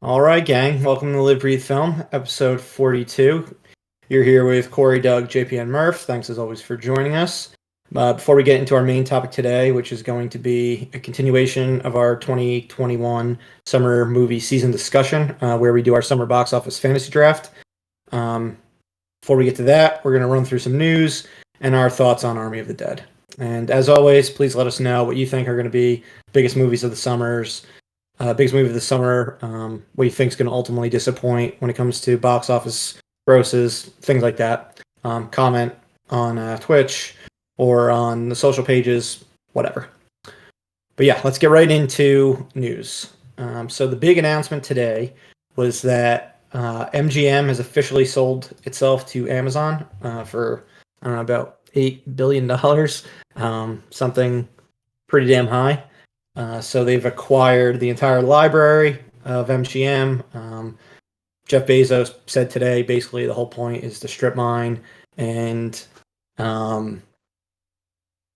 All right, gang. Welcome to Live Breathe Film, episode 42. You're here with Corey, Doug, JP, and Murph. Thanks as always for joining us. Before we get into our main topic today, which is going to be a continuation of our 2021 summer movie season discussion, where we do our summer box office fantasy draft. Before we get to that, we're going to run through some news and our thoughts on Army of the Dead. And as always, please let us know what you think are going to be biggest movies of the biggest movie of the summer, what you think is going to ultimately disappoint when it comes to box office grosses, things like that. Comment on Twitch or on the social pages, whatever. But yeah, let's get right into news. So the big announcement today was that MGM has officially sold itself to Amazon for, I don't know, about $8 billion, something pretty damn high. So they've acquired the entire library of MGM. Jeff Bezos said today, basically the whole point is to strip mine and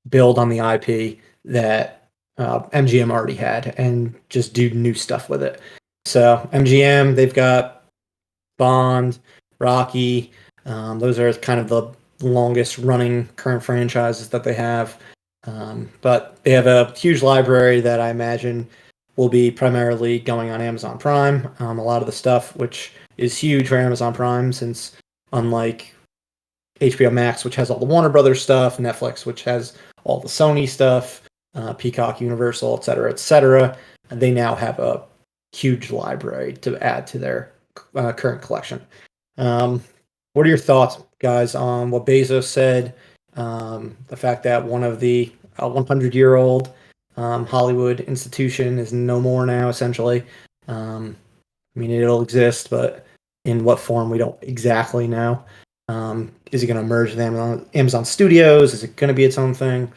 build on the IP that MGM already had and just do new stuff with it. So MGM, they've got Bond, Rocky. Those are kind of the longest running current franchises that they have. But they have a huge library that I imagine will be primarily going on Amazon Prime. A lot of the stuff, which is huge for Amazon Prime, since unlike HBO Max, which has all the Warner Brothers stuff, Netflix, which has all the Sony stuff, Peacock, Universal, etc., they now have a huge library to add to their current collection. What are your thoughts, guys, on what Bezos said? The fact that one of the 100-year-old Hollywood institution is no more now, essentially. I mean, it'll exist, but in what form, we don't exactly know. Is it going to merge with Amazon Studios? Is it going to be its own thing?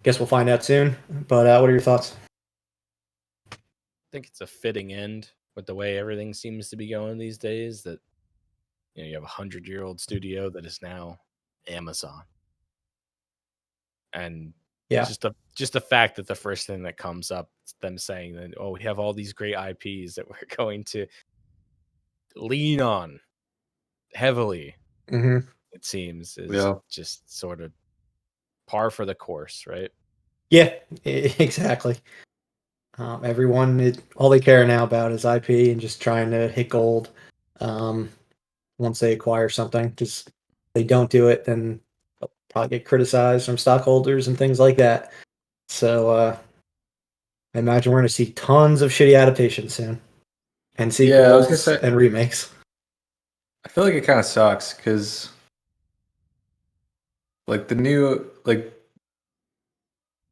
Guess we'll find out soon. But what are your thoughts? I think it's a fitting end with the way everything seems to be going these days. That you have a 100-year-old studio that is now Amazon, and Yeah. just the fact that the first thing that comes up is them saying that, oh, we have all these great IPs that we're going to lean on heavily. Mm-hmm. It seems is just sort of par for the course, right? Yeah, exactly. Everyone, all they care now about is IP and just trying to hit gold. Once they acquire something, just if they don't do it, then they'll probably get criticized from stockholders and things like that. So I imagine we're going to see tons of shitty adaptations soon, and Yeah, I was gonna sequels say, and remakes. I feel like it kind of sucks because, like,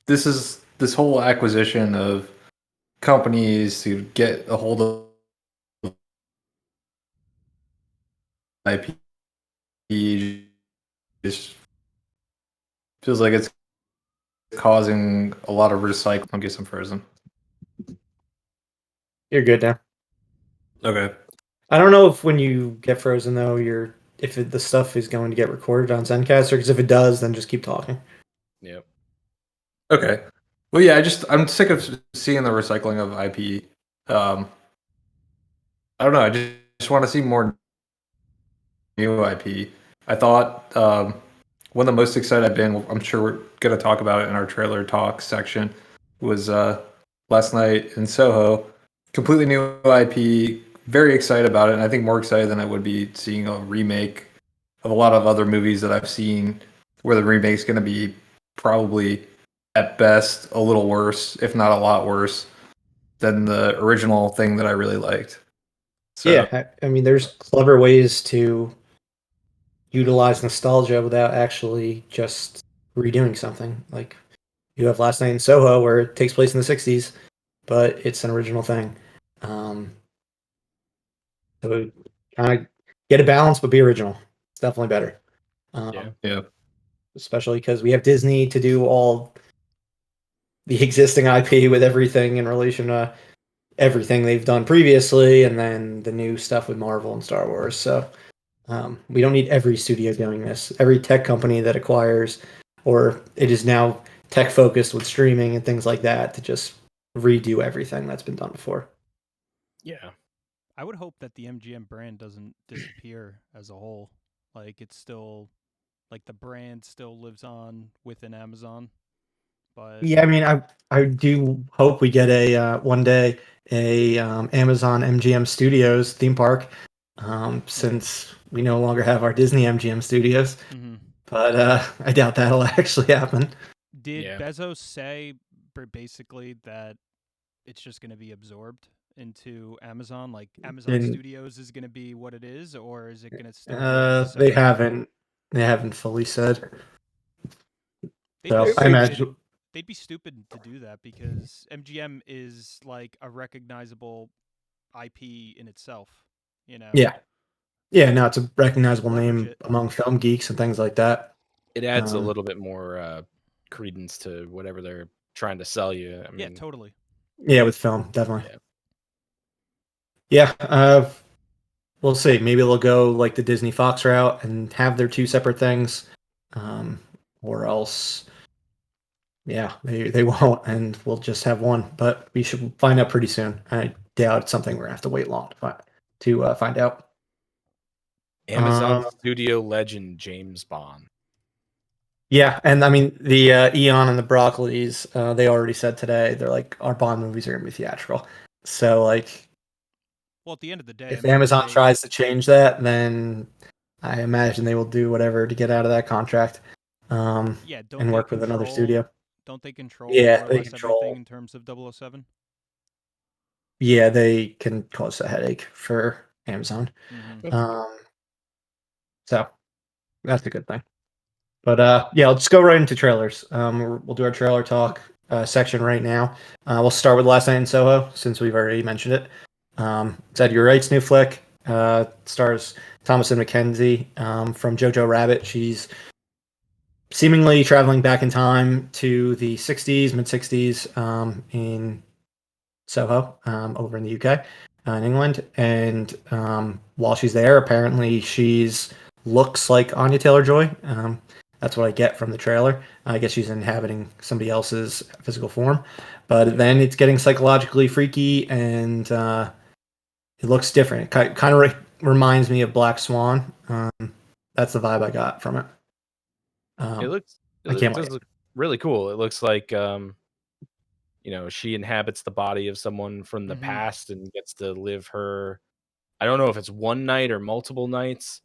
this whole acquisition of companies to get a hold of IP just feels like it's causing a lot of recycling. I guess I'm frozen. You're good now. Okay. I don't know if when you get frozen though, the stuff is going to get recorded on Zencaster. Because if it does, then just keep talking. Yep. Okay. Well, yeah, I'm sick of seeing the recycling of IP. I don't know. I just want to see more new IP. I thought one of the most excited I've been, I'm sure we're going to talk about it in our trailer talk section, was last night in Soho. Completely new IP. Very excited about it. And I think more excited than I would be seeing a remake of a lot of other movies that I've seen where the remake's going to be probably at best a little worse, if not a lot worse, than the original thing that I really liked. So, Yeah, I mean, there's clever ways to utilize nostalgia without actually just redoing something. Like you have Last Night in Soho, where it takes place in the '60s, but it's an original thing. So kind of get a balance, but be original. It's definitely better. yeah. Especially because we have Disney to do all the existing IP with everything in relation to everything they've done previously, and then the new stuff with Marvel and Star Wars. So we don't need every studio doing this. Every tech company that acquires, or it is now tech focused with streaming and things like that, to just redo everything that's been done before. Yeah. I would hope that the MGM brand doesn't disappear as a whole. Like it's still like the brand still lives on within Amazon. But Yeah, I mean, I do hope we get a one day a Amazon MGM Studios theme park, since we no longer have our Disney MGM Studios. But I doubt that'll actually happen. did Yeah. Bezos say basically that it's just going to be absorbed into Amazon? Like Amazon And Studios is going to be what it is, or is it going to still be a they separate haven't fully said. They'd So be I stupid. imagine, They'd be stupid to do that because MGM is like a recognizable IP in itself. You know. yeah, no, it's a recognizable Leverage name it. among film geeks and things like that. It adds a Um, little bit more credence to whatever they're trying to sell you. I mean, Yeah, totally. Yeah, with film, definitely. Yeah. Yeah, we'll see. Maybe they'll go like the Disney Fox route and have their two separate things, or else, yeah, they won't, and we'll just have one. But we should find out pretty soon. I doubt it's something we're gonna have to wait long to find out. Amazon Studio legend James Bond. Yeah, and I mean the Eon and the Broccolis, they already said today they're like our Bond movies are gonna be theatrical. So like, Well, at the end of the day, if I mean, Amazon tries to change that, then I imagine they will do whatever to get out of that contract, yeah, and work with another studio. Don't they control Yeah, more or they less control. everything in terms of 007? Yeah, they can cause a headache for Amazon. So that's a good thing. But yeah, let's go right into trailers. We'll do our trailer talk section right now. We'll start with Last Night in Soho since we've already mentioned it. It's Edgar Wright's new flick. Stars Thomasin McKenzie from Jojo Rabbit. She's seemingly traveling back in time to the 60s, mid 60s, in Soho, over in the UK, in England. And while she's there, apparently she's looks like Anya Taylor-Joy. That's what I get from the trailer. I guess she's inhabiting somebody else's physical form. But then it's getting psychologically freaky, and it looks different. It kind of reminds me of Black Swan. That's the vibe I got from it. It does look really cool. It looks like she inhabits the body of someone from the past and gets to live her. I don't know if it's one night or multiple nights.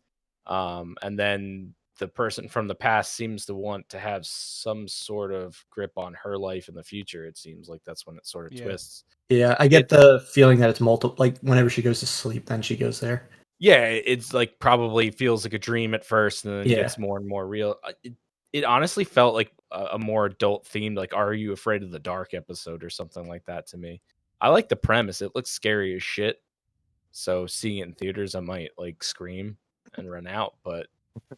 And then the person from the past seems to want to have some sort of grip on her life in the future. It seems like that's when it sort of twists. Yeah, I get the feeling that it's multiple. Like whenever she goes to sleep, then she goes there. Yeah, it's like probably feels like a dream at first, and then gets more and more real. It honestly felt like a more adult themed, like "Are You Afraid of the Dark" episode or something like that to me. I like the premise; it looks scary as shit. So seeing it in theaters, I might like scream and run out. But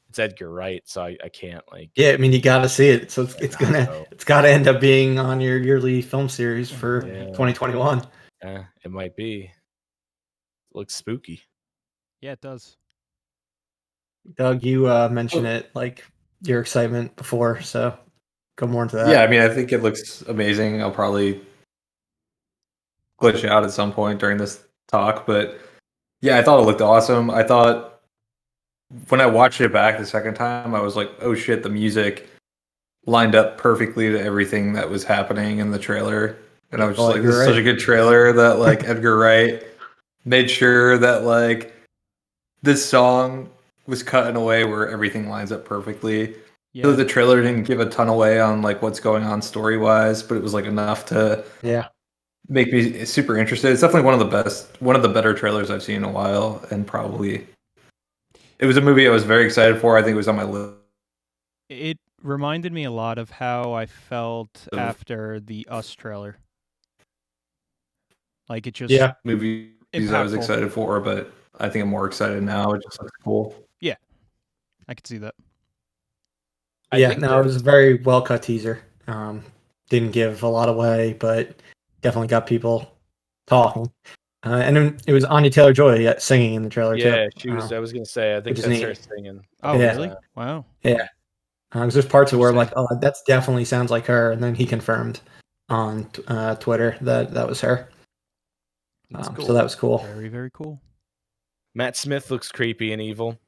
it's Edgar Wright, so I can't like. Yeah, I mean you got to see it. So it's got to end up being on your yearly film series for 2021. Yeah, it might be. It looks spooky. Yeah, it does. Doug, you mentioned it, like your excitement before, so go more into that. Yeah, I mean, I think it looks amazing. I'll probably glitch out at some point during this talk, but yeah, I thought it looked awesome. I thought when I watched it back the second time, I was like, oh shit, the music lined up perfectly to everything that was happening in the trailer. And I was just like, this is such a good trailer that like Edgar Wright made sure that like this song was cut in a way where everything lines up perfectly. Yeah. So the trailer didn't give a ton away on like what's going on story wise, but it was like enough to make me super interested. It's definitely one of the better trailers I've seen in a while, and probably it was a movie I was very excited for. I think it was on my list. It reminded me a lot of how I felt after the Us trailer. Like it just movies impactful. I was excited for, but I think I'm more excited now. It just looks cool. Yeah, I could see that. It was a very well cut teaser. Didn't give a lot away, but definitely got people talking. And then it was Anya Taylor-Joy singing in the trailer too. Yeah, she was. I was gonna say, I think that's her singing. Oh, really? Wow. Yeah. There's parts of where I'm like, oh, that definitely sounds like her, and then he confirmed on Twitter that was her. Cool. So that was cool. Very, very cool. Matt Smith looks creepy and evil.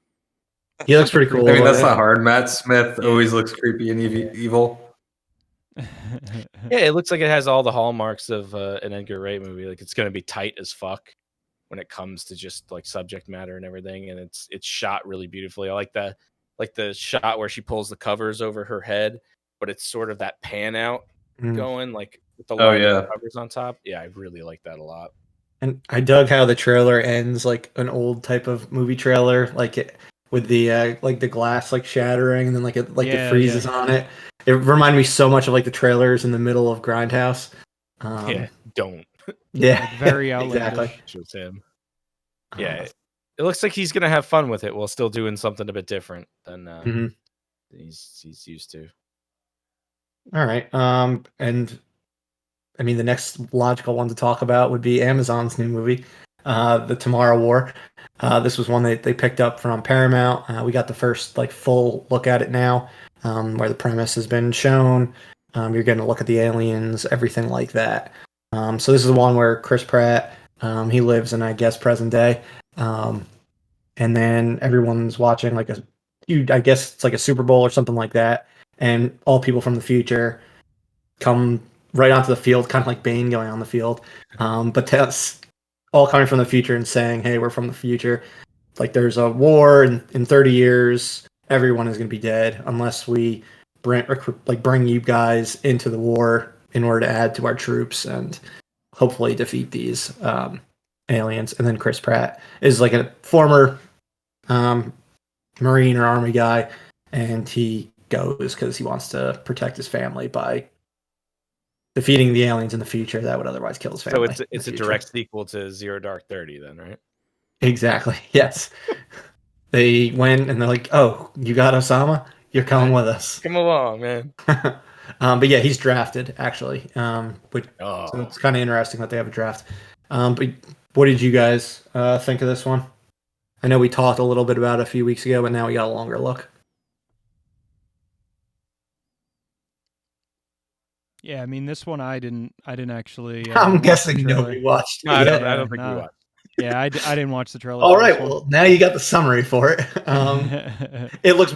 He looks pretty cool. I mean, that's not hard. Matt Smith always looks creepy and evil. Yeah, it looks like it has all the hallmarks of an Edgar Wright movie. Like it's going to be tight as fuck when it comes to just like subject matter and everything, and it's shot really beautifully. I like the shot where she pulls the covers over her head, but it's sort of that pan out going like with the line of covers on top. Yeah, I really like that a lot. And I dug how the trailer ends like an old type of movie trailer, with the like the glass like shattering and then it freezes on it. It reminded me so much of like the trailers in the middle of Grindhouse. Don't. Yeah, like very outlandish. Exactly. Shows him. Yeah, it looks like he's gonna have fun with it while still doing something a bit different than he's used to. All right. And I mean, the next logical one to talk about would be Amazon's new movie, The Tomorrow War. This was one they picked up from Paramount. We got the first like full look at it now, where the premise has been shown. You're getting a look at the aliens, everything like that. So this is the one where Chris Pratt, he lives in, I guess, present day. And then everyone's watching like I guess it's like a Super Bowl or something like that. And all people from the future come right onto the field, kind of like Bane going on the field. But that's all coming from the future and saying, hey, we're from the future. Like there's a war in 30 years. Everyone is going to be dead unless we bring you guys into the war in order to add to our troops and hopefully defeat these aliens. And then Chris Pratt is like a former Marine or Army guy, and he goes because he wants to protect his family by defeating the aliens in the future that would otherwise kill his family. So it's a direct sequel to Zero Dark 30 then, right? Exactly. Yes. They went and they're like, oh, you got Osama? You're coming with us. Come along, man. But yeah, he's drafted, actually. So it's kind of interesting that they have a draft. But what did you guys think of this one? I know we talked a little bit about it a few weeks ago, but now we got a longer look. Yeah, I mean, this one I didn't actually. I'm guessing nobody watched. No, I don't think we watched. Yeah, I didn't watch the trailer. All right, well, now you got the summary for it. It looks.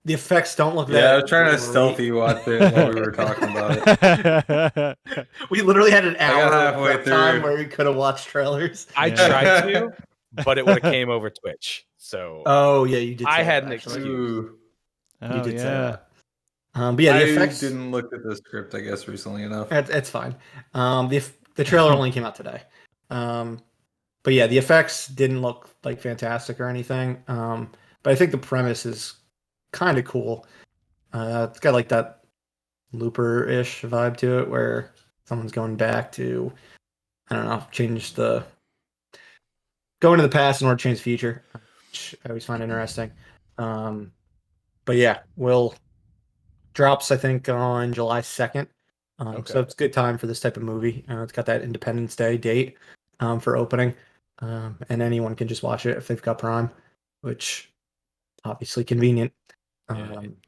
The effects don't look that. Yeah, I was trying to stealthy watch it while we were talking about it. We literally had an hour halfway of time where we could have watched trailers. I tried to, but it would have came over Twitch. So. Oh yeah, you did. I had an excuse. Oh, you did say that. But yeah, the effects didn't look at the script, I guess, recently enough. It's fine. The trailer only came out today. But yeah, the effects didn't look like fantastic or anything. But I think the premise is kind of cool. It's got like that Looper-ish vibe to it, where someone's going back to, I don't know, go into the past in order to change the future, which I always find interesting. But yeah, drops, I think, on July 2nd. So it's a good time for this type of movie. It's got that Independence Day date for opening. And anyone can just watch it if they've got Prime, which obviously convenient.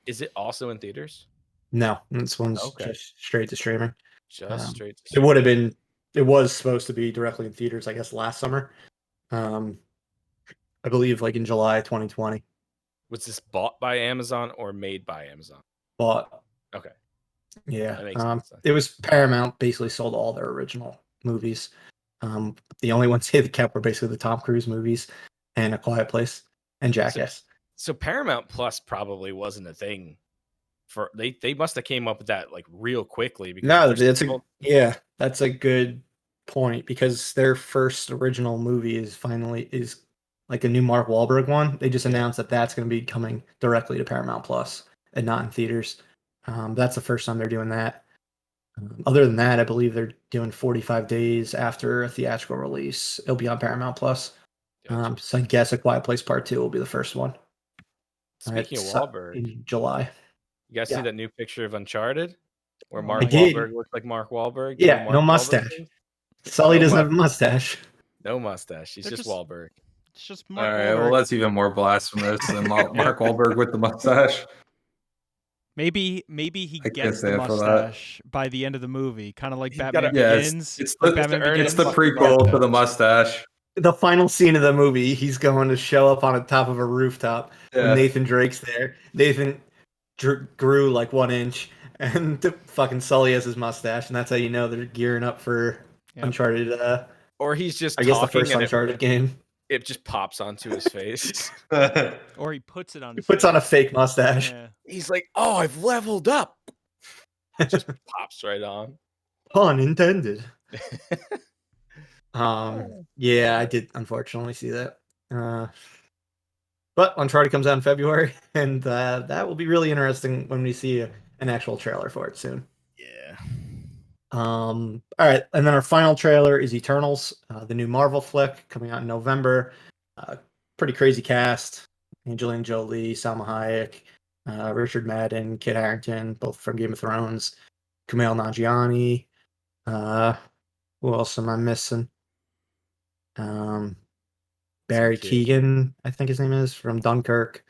Is it also in theaters? No, this one's just straight to streaming. Straight to streaming. It was supposed to be directly in theaters, I guess, last summer. I believe like in July 2020. Was this bought by Amazon or made by Amazon? Bought. Okay. Yeah. That makes sense. It was Paramount basically sold all their original movies. The only ones they kept were basically the Tom Cruise movies and A Quiet Place and Jackass. So Paramount Plus probably wasn't a thing for they must have came up with that like real quickly. Because that's a good point, because their first original movie is like a new Mark Wahlberg one. They just announced that that's going to be coming directly to Paramount Plus and not in theaters. That's the first time they're doing that. Other than that, I believe they're doing 45 days after a theatrical release. It'll be on Paramount Plus. Gotcha. So I guess A Quiet Place Part 2 will be the first one. Speaking of Wahlberg, in July. You guys see that new picture of Uncharted where Mark Wahlberg looks like Mark Wahlberg? Yeah, no mustache. Sully doesn't have a mustache. No mustache. He's just Wahlberg. It's just Mark All right, Wahlberg. well, that's even more blasphemous than Mark Wahlberg with the mustache. Maybe he gets the mustache by the end of the movie, kind of like Batman Begins. It's the prequel to the mustache. the final scene of the movie, he's going to show up on the top of a rooftop, and Nathan Drake's there. Nathan grew like 1 inch, and fucking Sully has his mustache, and that's how you know they're gearing up for Uncharted. Or he's just I guess the first Uncharted game. It just pops onto his face. Or he puts it on. He puts on a fake mustache. Yeah. He's like, "Oh, I've leveled up." Just pops right on. Pun intended. Yeah, I did unfortunately see that. But Uncharted comes out in February, and that will be really interesting when we see an actual trailer for it soon. Yeah. All right, and then our final trailer is Eternals, the new Marvel flick coming out in November. Pretty crazy cast: Angelina Jolie, Salma Hayek, Richard Madden, Kit Harington, both from Game of Thrones, Kumail Nanjiani. Who else am I missing? Barry Keoghan, I think his name is, from Dunkirk.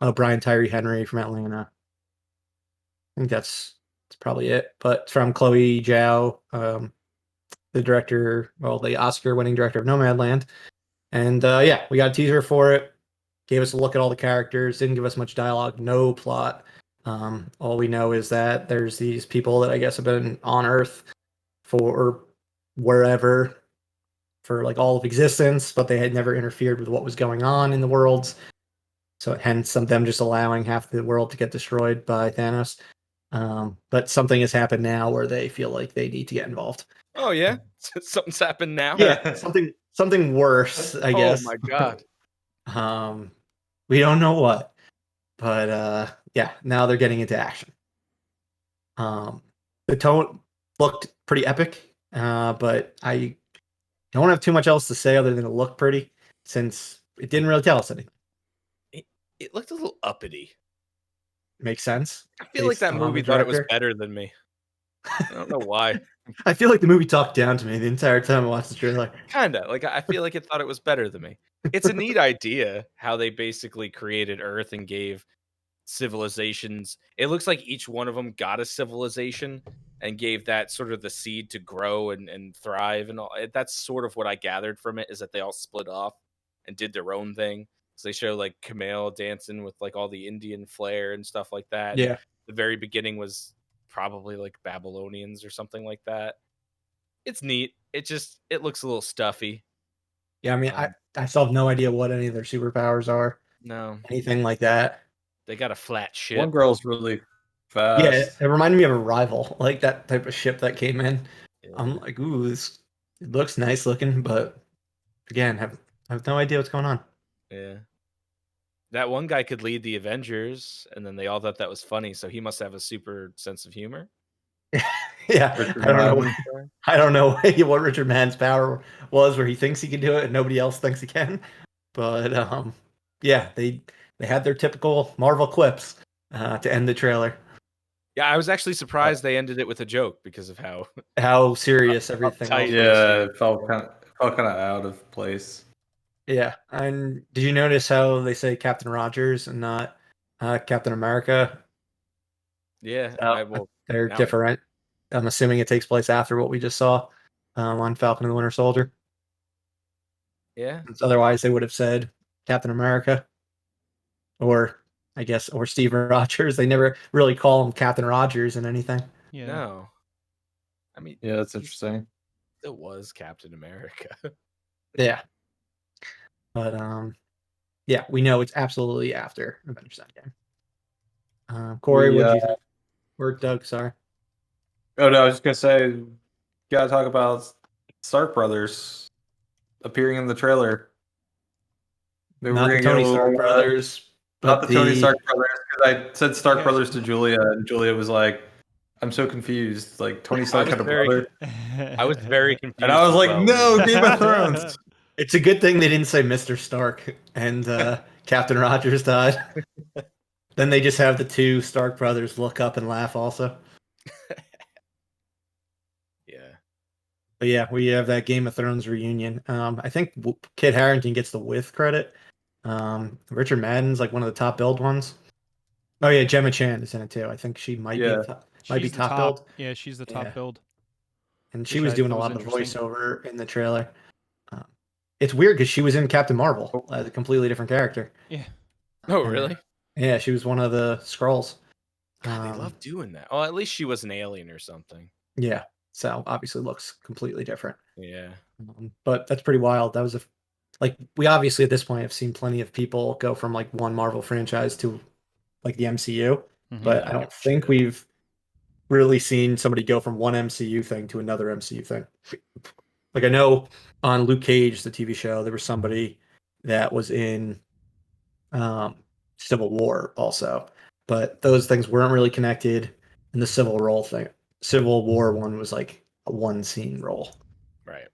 Oh, Brian Tyree Henry from Atlanta. I think that's probably it. But from Chloe Zhao, the director, the Oscar-winning director of Nomadland. And yeah, we got a teaser for it. Gave us a look at all the characters. Didn't give us much dialogue. No plot. All we know is that there's these people that I guess have been on Earth for wherever for like all of existence, but they had never interfered with what was going on in the worlds. So hence some of them just allowing half the world to get destroyed by Thanos. But something has happened now where they feel like they need to get involved. Oh yeah, something's happened now. Yeah, something worse, I guess. Oh my god. We don't know what, but yeah, now they're getting into action. The tone looked pretty epic, but I don't have too much else to say other than it looked pretty, since it didn't really tell us anything. It looked a little uppity. Makes sense. I feel like that movie thought it was better than me. I don't know why. I feel like the movie talked down to me the entire time I watched the trailer. Kinda. Like, I feel like it thought it was better than me. It's a neat idea how they basically created Earth and gave civilizations. It looks like each one of them got a civilization and gave that sort of the seed to grow and thrive and all. That's sort of what I gathered from it, is that they all split off and did their own thing. So they show like Kumail dancing with like all the Indian flair and stuff like that. Yeah. The very beginning was probably like Babylonians or something like that. It's neat. It looks a little stuffy. Yeah, I mean, I still have no idea what any of their superpowers are. No. Anything like that. They got a flat ship. One girl's really fast. Yeah, it reminded me of Arrival, like that type of ship that came in. Yeah. I'm like, ooh, it looks nice looking, but again, I have no idea what's going on. Yeah. That one guy could lead the Avengers, and then they all thought that was funny, so he must have a super sense of humor. Yeah, I don't know what Richard Mann's power was, where he thinks he can do it and nobody else thinks he can. But yeah, they had their typical Marvel quips to end the trailer. Yeah, I was actually surprised they ended it with a joke because of how serious everything else was. Yeah, it felt kind of out of place. Yeah, and did you notice how they say Captain Rogers and not Captain America? Yeah, they're different. I'm assuming it takes place after what we just saw on Falcon and the Winter Soldier. Yeah. Otherwise, they would have said Captain America, or Steve Rogers. They never really call him Captain Rogers in anything. Yeah. No. I mean, yeah, that's interesting. It was Captain America. Yeah. But yeah, we know it's absolutely after Avengers Endgame. Corey, what did you think? Or Doug, sorry. Oh no, I was just gonna say, gotta talk about Stark Brothers appearing in the trailer. Not the Tony Stark brothers. Not the Tony Stark brothers, because I said Stark Brothers to Julia, and Julia was like, I'm so confused. Like, Tony Stark had a brother. I was very confused. And I was like, no, Game of Thrones. It's a good thing they didn't say Mr. Stark and Captain Rogers died. Then they just have the two Stark brothers look up and laugh also. Yeah. But yeah, we have that Game of Thrones reunion. I think Kit Harington gets the with credit. Richard Madden's like one of the top billed ones. Oh yeah, Gemma Chan is in it too. I think she might be top billed. Yeah, she's the top billed. And she was doing a lot of the voiceover in the trailer. It's weird because she was in Captain Marvel as a completely different character. Yeah. Oh, really? Yeah, she was one of the Skrulls. God, they love doing that. Oh, at least she was an alien or something. Yeah, so obviously looks completely different. Yeah. But that's pretty wild. That was we obviously at this point have seen plenty of people go from like one Marvel franchise to like the MCU, but I don't think we've really seen somebody go from one MCU thing to another MCU thing. Like I know on Luke Cage, the TV show, there was somebody that was in Civil War also, but those things weren't really connected. And the Civil War one was like a one scene role. Right.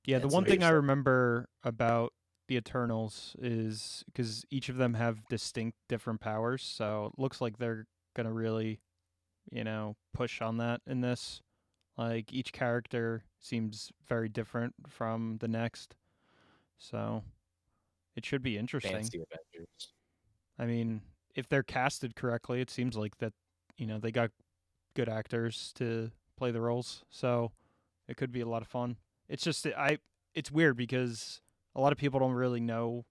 Yeah, the one thing I remember about the Eternals is because each of them have distinct different powers, so it looks like they're gonna really, push on that in this. Like each character seems very different from the next, so it should be interesting. Fancy Avengers. I mean, if they're casted correctly, it seems like that, they got good actors to play the roles, so it could be a lot of fun. It's just it's weird because a lot of people don't really know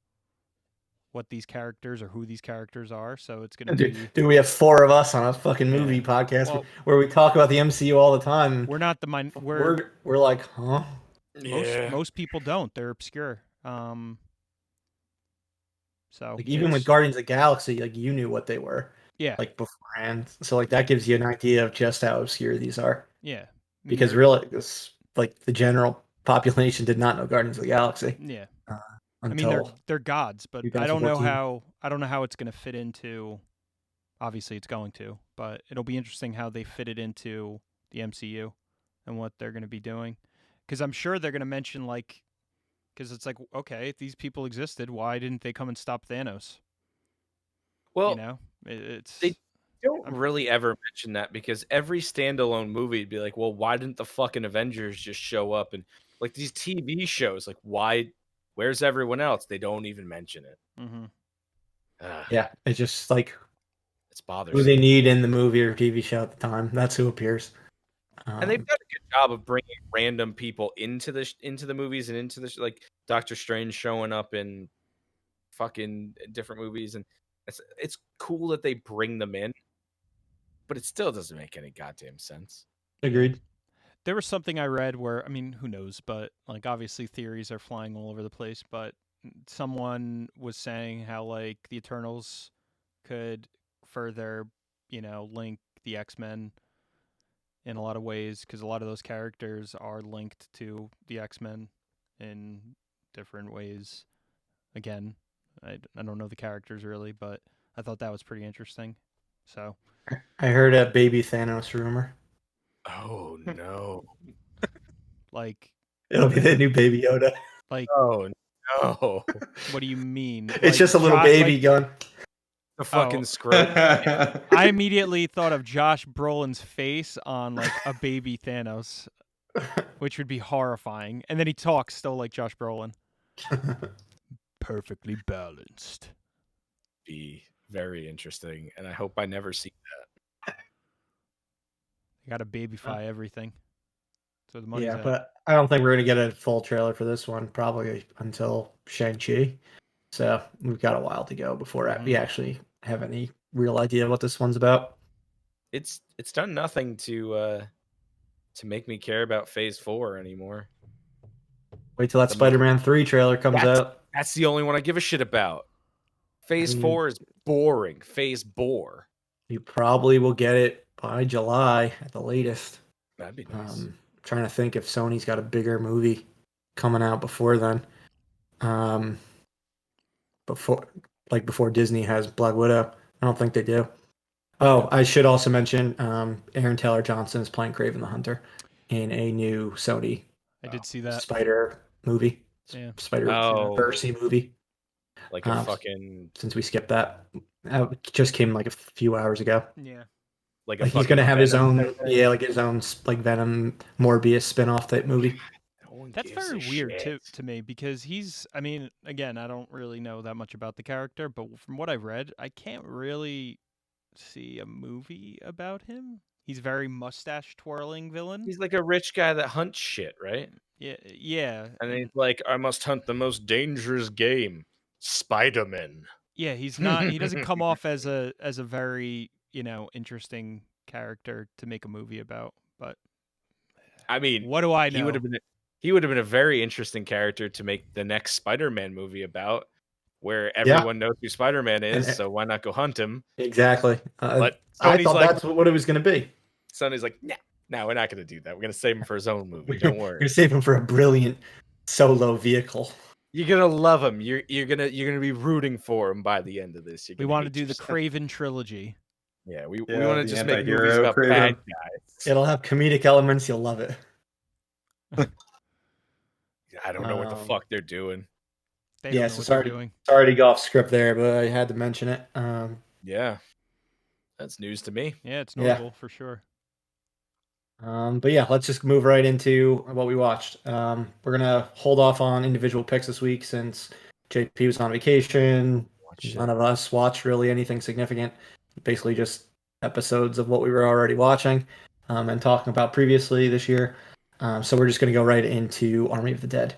what these characters or who these characters are, so it's gonna be. Dude, we have 4 of us on a fucking movie podcast where we talk about the MCU all the time. We're not we're like, huh? Most people don't. They're obscure. So like even with Guardians of the Galaxy, like you knew what they were. Yeah. Like beforehand. So like that gives you an idea of just how obscure these are. Yeah. Because really this like the general population did not know Guardians of the Galaxy. Yeah. Until I mean they're gods, but I don't know how it's going to fit into. Obviously it's going to, but it'll be interesting how they fit it into the MCU and what they're going to be doing. Cuz I'm sure they're going to mention because it's like, okay, if these people existed, why didn't they come and stop Thanos? Well, they don't really ever mention that because every standalone movie would be like, well, why didn't the fucking Avengers just show up? And like these TV shows, like where's everyone else? They don't even mention it. Mm-hmm. Yeah, it's just like it's bothersome. Who they need in the movie or TV show at the time. That's who appears. And they've done a good job of bringing random people into the movies and into the like Doctor Strange showing up in fucking different movies, and it's cool that they bring them in, but it still doesn't make any goddamn sense. Agreed. There was something I read where, I mean, who knows, but like obviously theories are flying all over the place, but someone was saying how like the Eternals could further, link the X-Men in a lot of ways because a lot of those characters are linked to the X-Men in different ways. Again, I don't know the characters really, but I thought that was pretty interesting. So I heard a baby Thanos rumor. Oh no! like it'll be the new Baby Yoda. Like oh no! What do you mean? It's just a little baby gun. The fucking scrote. I immediately thought of Josh Brolin's face on like a baby Thanos, which would be horrifying. And then he talks still like Josh Brolin. Perfectly balanced. Be very interesting, and I hope I never see that. You gotta babyfy everything. So the money's at. But I don't think we're gonna get a full trailer for this one, probably until Shang-Chi. So we've got a while to go before we actually have any real idea what this one's about. It's done nothing to make me care about Phase 4 anymore. Wait till that Spider-Man 3 trailer comes out. That's the only one I give a shit about. Phase 4 is boring. Phase bore. You probably will get it by July at the latest. That'd be nice. Trying to think if Sony's got a bigger movie coming out before then. Before Disney has Black Widow. I don't think they do. Oh, I should also mention Aaron Taylor Johnson is playing Kraven the Hunter in a new Sony. I did see that Spider movie. Yeah. Spider-Verse movie. Like a fucking. Since we skipped that, it just came like a few hours ago. Yeah. Like he's gonna have his own, like his own like Venom Morbius spin-off type movie. That's very weird to me because he's. I mean, again, I don't really know that much about the character, but from what I've read, I can't really see a movie about him. He's very mustache twirling villain. He's like a rich guy that hunts shit, right? Yeah. And he's like, I must hunt the most dangerous game, Spider-Man. Yeah, he's not. He doesn't come off as a very interesting character to make a movie about. But I mean, what do I know? He would have been a very interesting character to make the next Spider-Man movie about, where everyone knows who Spider-Man is. So why not go hunt him? Exactly. But I thought that's what it was going to be. Sony's like, nah, no, we're not going to do that. We're going to save him for his own movie. Don't worry. We're going to save him for a brilliant solo vehicle. You're gonna love him. You're gonna be rooting for him by the end of this. We want to do the Craven trilogy. Yeah, we want to just make movies about Craven. bad guys. It'll have comedic elements. You'll love it. I don't know what the fuck they're doing. Sorry to go off script there, but I had to mention it. Yeah, that's news to me. Yeah, it's notable for sure. But yeah, let's just move right into what we watched. We're gonna hold off on individual picks this week since JP was on vacation. None of us watched really anything significant. Basically, just episodes of what we were already watching and talking about previously this year. So we're just gonna go right into Army of the Dead.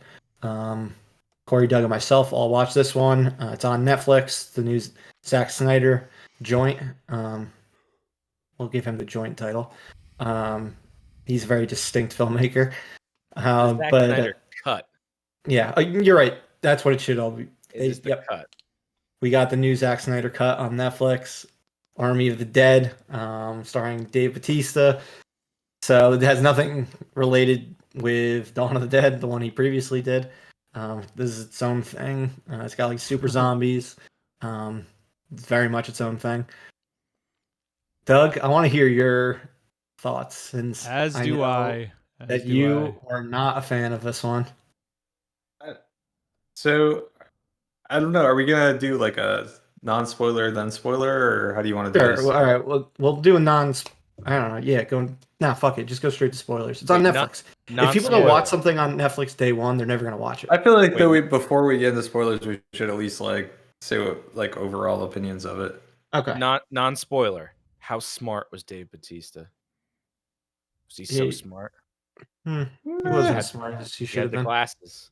Corey, Doug, and myself all watched this one. It's on Netflix. The new Zack Snyder joint. We'll give him the joint title. He's a very distinct filmmaker. Zack Snyder cut. Yeah, you're right. That's what it should all be. It's the cut. We got the new Zack Snyder cut on Netflix. Army of the Dead, starring Dave Bautista. So it has nothing related with Dawn of the Dead, the one he previously did. This is its own thing. It's got like super zombies. It's very much its own thing. Doug, I want to hear your thoughts, since you are not a fan of this one. So, I don't know. Are we gonna do like a non-spoiler then spoiler, or how do you want to do this? Well, all right. We'll do a non. I don't know. Yeah, fuck it. Just go straight to spoilers. It's on Netflix. If people don't watch something on Netflix day one, they're never gonna watch it. I feel like before we get into spoilers, we should at least say what overall opinions of it. Okay. Non-spoiler. How smart was Dave Bautista? Was he so smart? He wasn't as smart as he should have been. Glasses.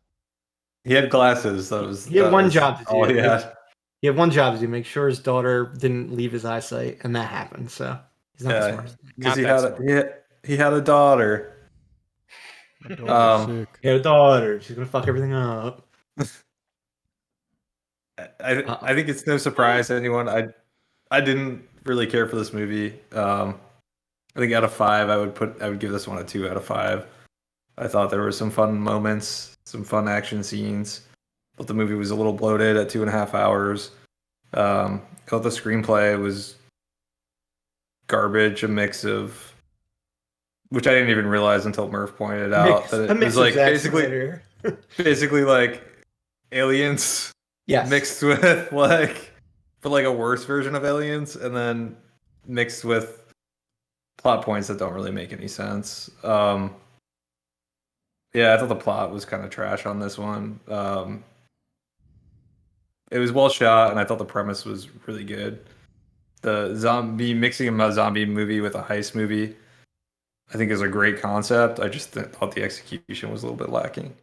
He had glasses. He had one job to do. Oh, yeah. He had one job to do: make sure his daughter didn't leave his eyesight, and that happened. So he's not the smartest. Because he had a daughter. He had a daughter. She's gonna fuck everything up. I think it's no surprise to anyone. I didn't really care for this movie. I think out of 5, I would give this one a 2 out of 5. I thought there were some fun moments, some fun action scenes, but the movie was a little bloated at 2.5 hours. I thought the screenplay was garbage, a mix of, which I didn't even realize until Murph pointed out, that it was like basically like Aliens, mixed with but a worse version of Aliens, and then mixed with plot points that don't really make any sense. Yeah, I thought the plot was kind of trash on this one. It was well shot, and I thought the premise was really good. The mixing a zombie movie with a heist movie, I think, is a great concept. I just thought the execution was a little bit lacking.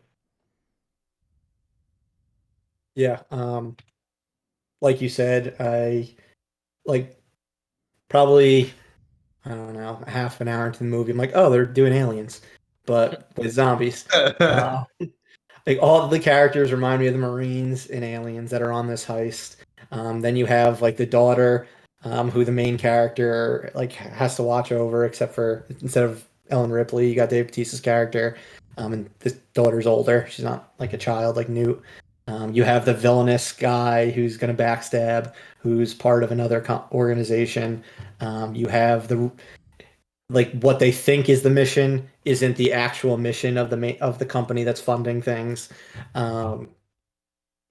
Yeah, like you said, I probably, I don't know, half an hour into the movie, I'm like, oh, they're doing aliens, but with zombies. All the characters remind me of the Marines in Aliens that are on this heist. Then you have the daughter, who the main character has to watch over, except for instead of Ellen Ripley, you got Dave Bautista's character, and this daughter's older. She's not like a child like Newt. You have the villainous guy who's going to backstab, who's part of another organization. You have what they think is the mission isn't the actual mission of the company that's funding things.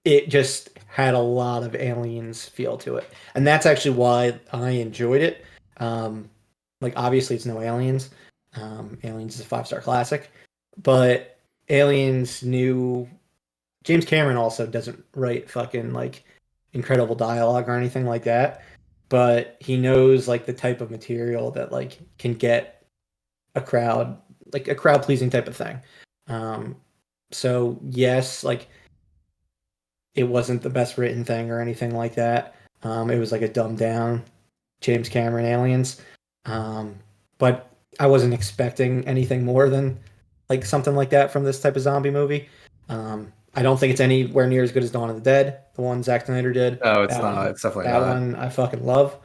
It just had a lot of Aliens feel to it, and that's actually why I enjoyed it. Obviously, it's no Aliens. Aliens is a 5-star classic, but Aliens knew. James Cameron also doesn't write fucking incredible dialogue or anything like that, but he knows the type of material that can get a crowd pleasing type of thing. So yes, like it wasn't the best written thing or anything like that. It was like a dumbed down James Cameron Aliens. But I wasn't expecting anything more than like something like that from this type of zombie movie. I don't think it's anywhere near as good as Dawn of the Dead, the one Zack Snyder did. No, it's not. It's definitely that not. one I fucking love.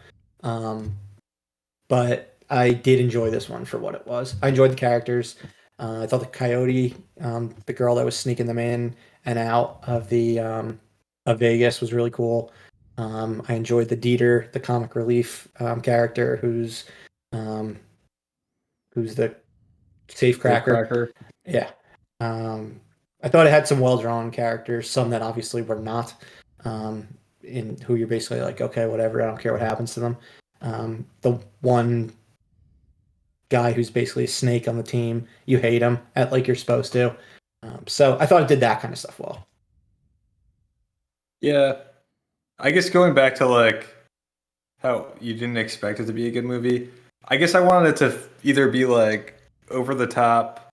But I did enjoy this one for what it was. I enjoyed the characters. I thought the coyote, the girl that was sneaking them in and out of the of Vegas, was really cool. I enjoyed the Dieter, the comic relief character, um, who's the safecracker. Safecracker. Yeah. I thought it had some well drawn characters, some that obviously were not. In who you're basically like, okay, whatever, I don't care what happens to them. The one guy who's basically a snake on the team, you hate him at like you're supposed to. So I thought it did that kind of stuff well. Yeah. I guess going back to like how you didn't expect it to be a good movie, I guess I wanted it to either be like over the top,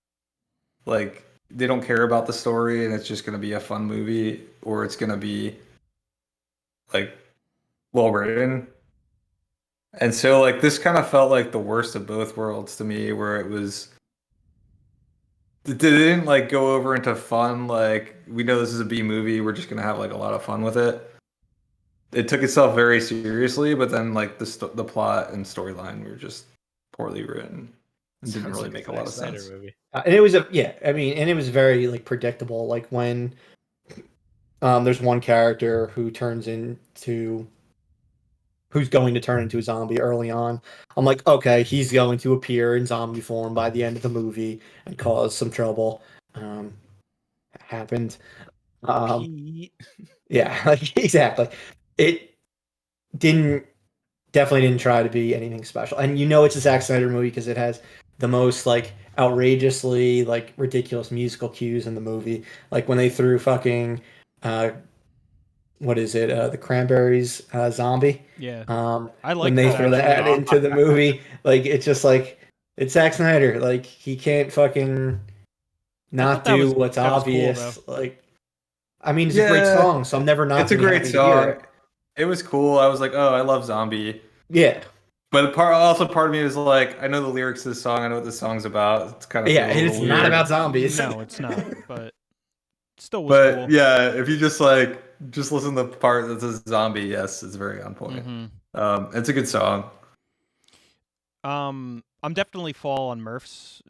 like they don't care about the story and it's just going to be a fun movie, or it's going to be like well written. And so like this kind of felt like the worst of both worlds to me, where they didn't like go over into fun, like we know this is a B movie, we're just going to have like a lot of fun with it. It took itself very seriously, but then like the plot and storyline were just poorly written. It didn't really make a lot of sense. And it was and it was very like predictable. Like when there's one character who's going to turn into a zombie early on. I'm like, okay, he's going to appear in zombie form by the end of the movie and cause some trouble. Happened. Yeah, like exactly. It definitely didn't try to be anything special. And it's a Zack Snyder movie because it has the most like outrageously like ridiculous musical cues in the movie. Like when they threw fucking what is it? The Cranberries zombie. Yeah. I like when they throw that into the movie. Like it's just like it's Zack Snyder. Like he can't fucking not do what's obvious. Cool, like I mean, it's a great song, so I'm never not. It's a great song. It was cool. I was like, oh, I love Zombie. Yeah. But part of me was like, I know the lyrics to the song. I know what the song's about. It's kind of it's not about zombies. No, it's not. But still was cool. But yeah, if you just listen to the part that says zombie, yes, it's very on point. Mm-hmm. It's a good song. I'm definitely fall on Murph's